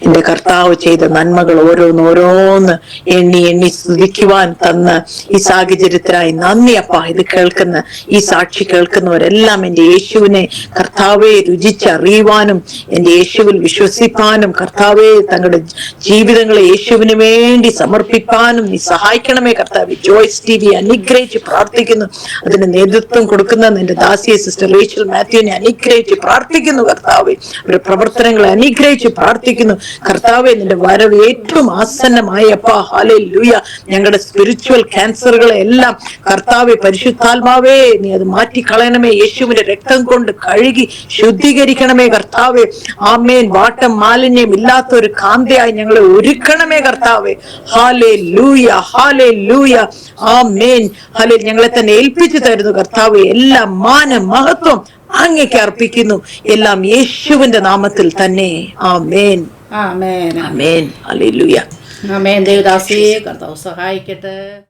എന്റെ കർത്താവ് ചെയ്ത നന്മകൾ ഓരോന്ന് എണ്ണി എണ്ണി സ്തുതിക്കുവാൻ തന്ന ഈ സാഹചര്യത്തിനായി നന്ദി അപ്പാ. ഇത് കേൾക്കുന്ന ഈ സാക്ഷി കേൾക്കുന്നവരെല്ലാം എന്റെ യേശുവിനെ കർത്താവെ രുചിച്ചറിയുവാനും എന്റെ യേശുവിൽ വിശ്വസിപ്പാനും കർത്താവെ തങ്ങളുടെ ജീവിതങ്ങളെ യേശുവിന് വേണ്ടി സമർപ്പിക്കാനും നീ സഹായിക്കണമേ കർത്താവെ. ജോയ്സ് ടിവി അനുഗ്രഹിച്ച് പ്രാർത്ഥിക്കുന്നു. അതിന് നേതൃത്വം കൊടുക്കുന്ന എന്റെ ദാസിയെ സിസ്റ്റർ റേച്ചൽ മാത്യുവിനെ അനുഗ്രഹിച്ച് പ്രാർത്ഥിക്കുന്നു കർത്താവെ. അവരുടെ പ്രവർത്തനങ്ങളെ അനുഗ്രഹിച്ച് പ്രാർത്ഥിക്കുന്നു കർത്താവെ. നിന്റെ വരവ് ഏറ്റവും ആസന്നമായി അപ്പാ. ഹല്ലേലൂയ. ഞങ്ങളുടെ സ്പിരിച്വൽ ക്യാൻസറുകളെ എല്ലാം കർത്താവെ പരിശുദ്ധാത്മാവേ നീ അത് മാറ്റിക്കളയണമേ. യേശുവിന്റെ രക്തം കൊണ്ട് കഴുകി ശുദ്ധീകരിക്കണമേ കർത്താവെ. ആമേൻ. വാട്ടം മാലിന്യം ഇല്ലാത്ത ഒരു കാന്തയായി ഞങ്ങളെ ഒരുക്കണമേ കർത്താവെ. ഹല്ലേലൂയ, ഹല്ലേലൂയ, ആമേൻ. ഹല്ലേലൂയ. ഞങ്ങളെ തന്നെ ഏൽപ്പിച്ചു തരുന്നു കർത്താവെ. എല്ലാം മാനം മഹത്വം അങ്ങേക്ക് അർപ്പിക്കുന്നു. എല്ലാം യേശുവിന്റെ നാമത്തിൽ തന്നെ. ആമേൻ, ആമേൻ, ആമേൻ, ഹല്ലേലൂയ. ആമേൻ. ദേവദാസിയെ കർത്താവ് സഹായിക്കട്ടെ.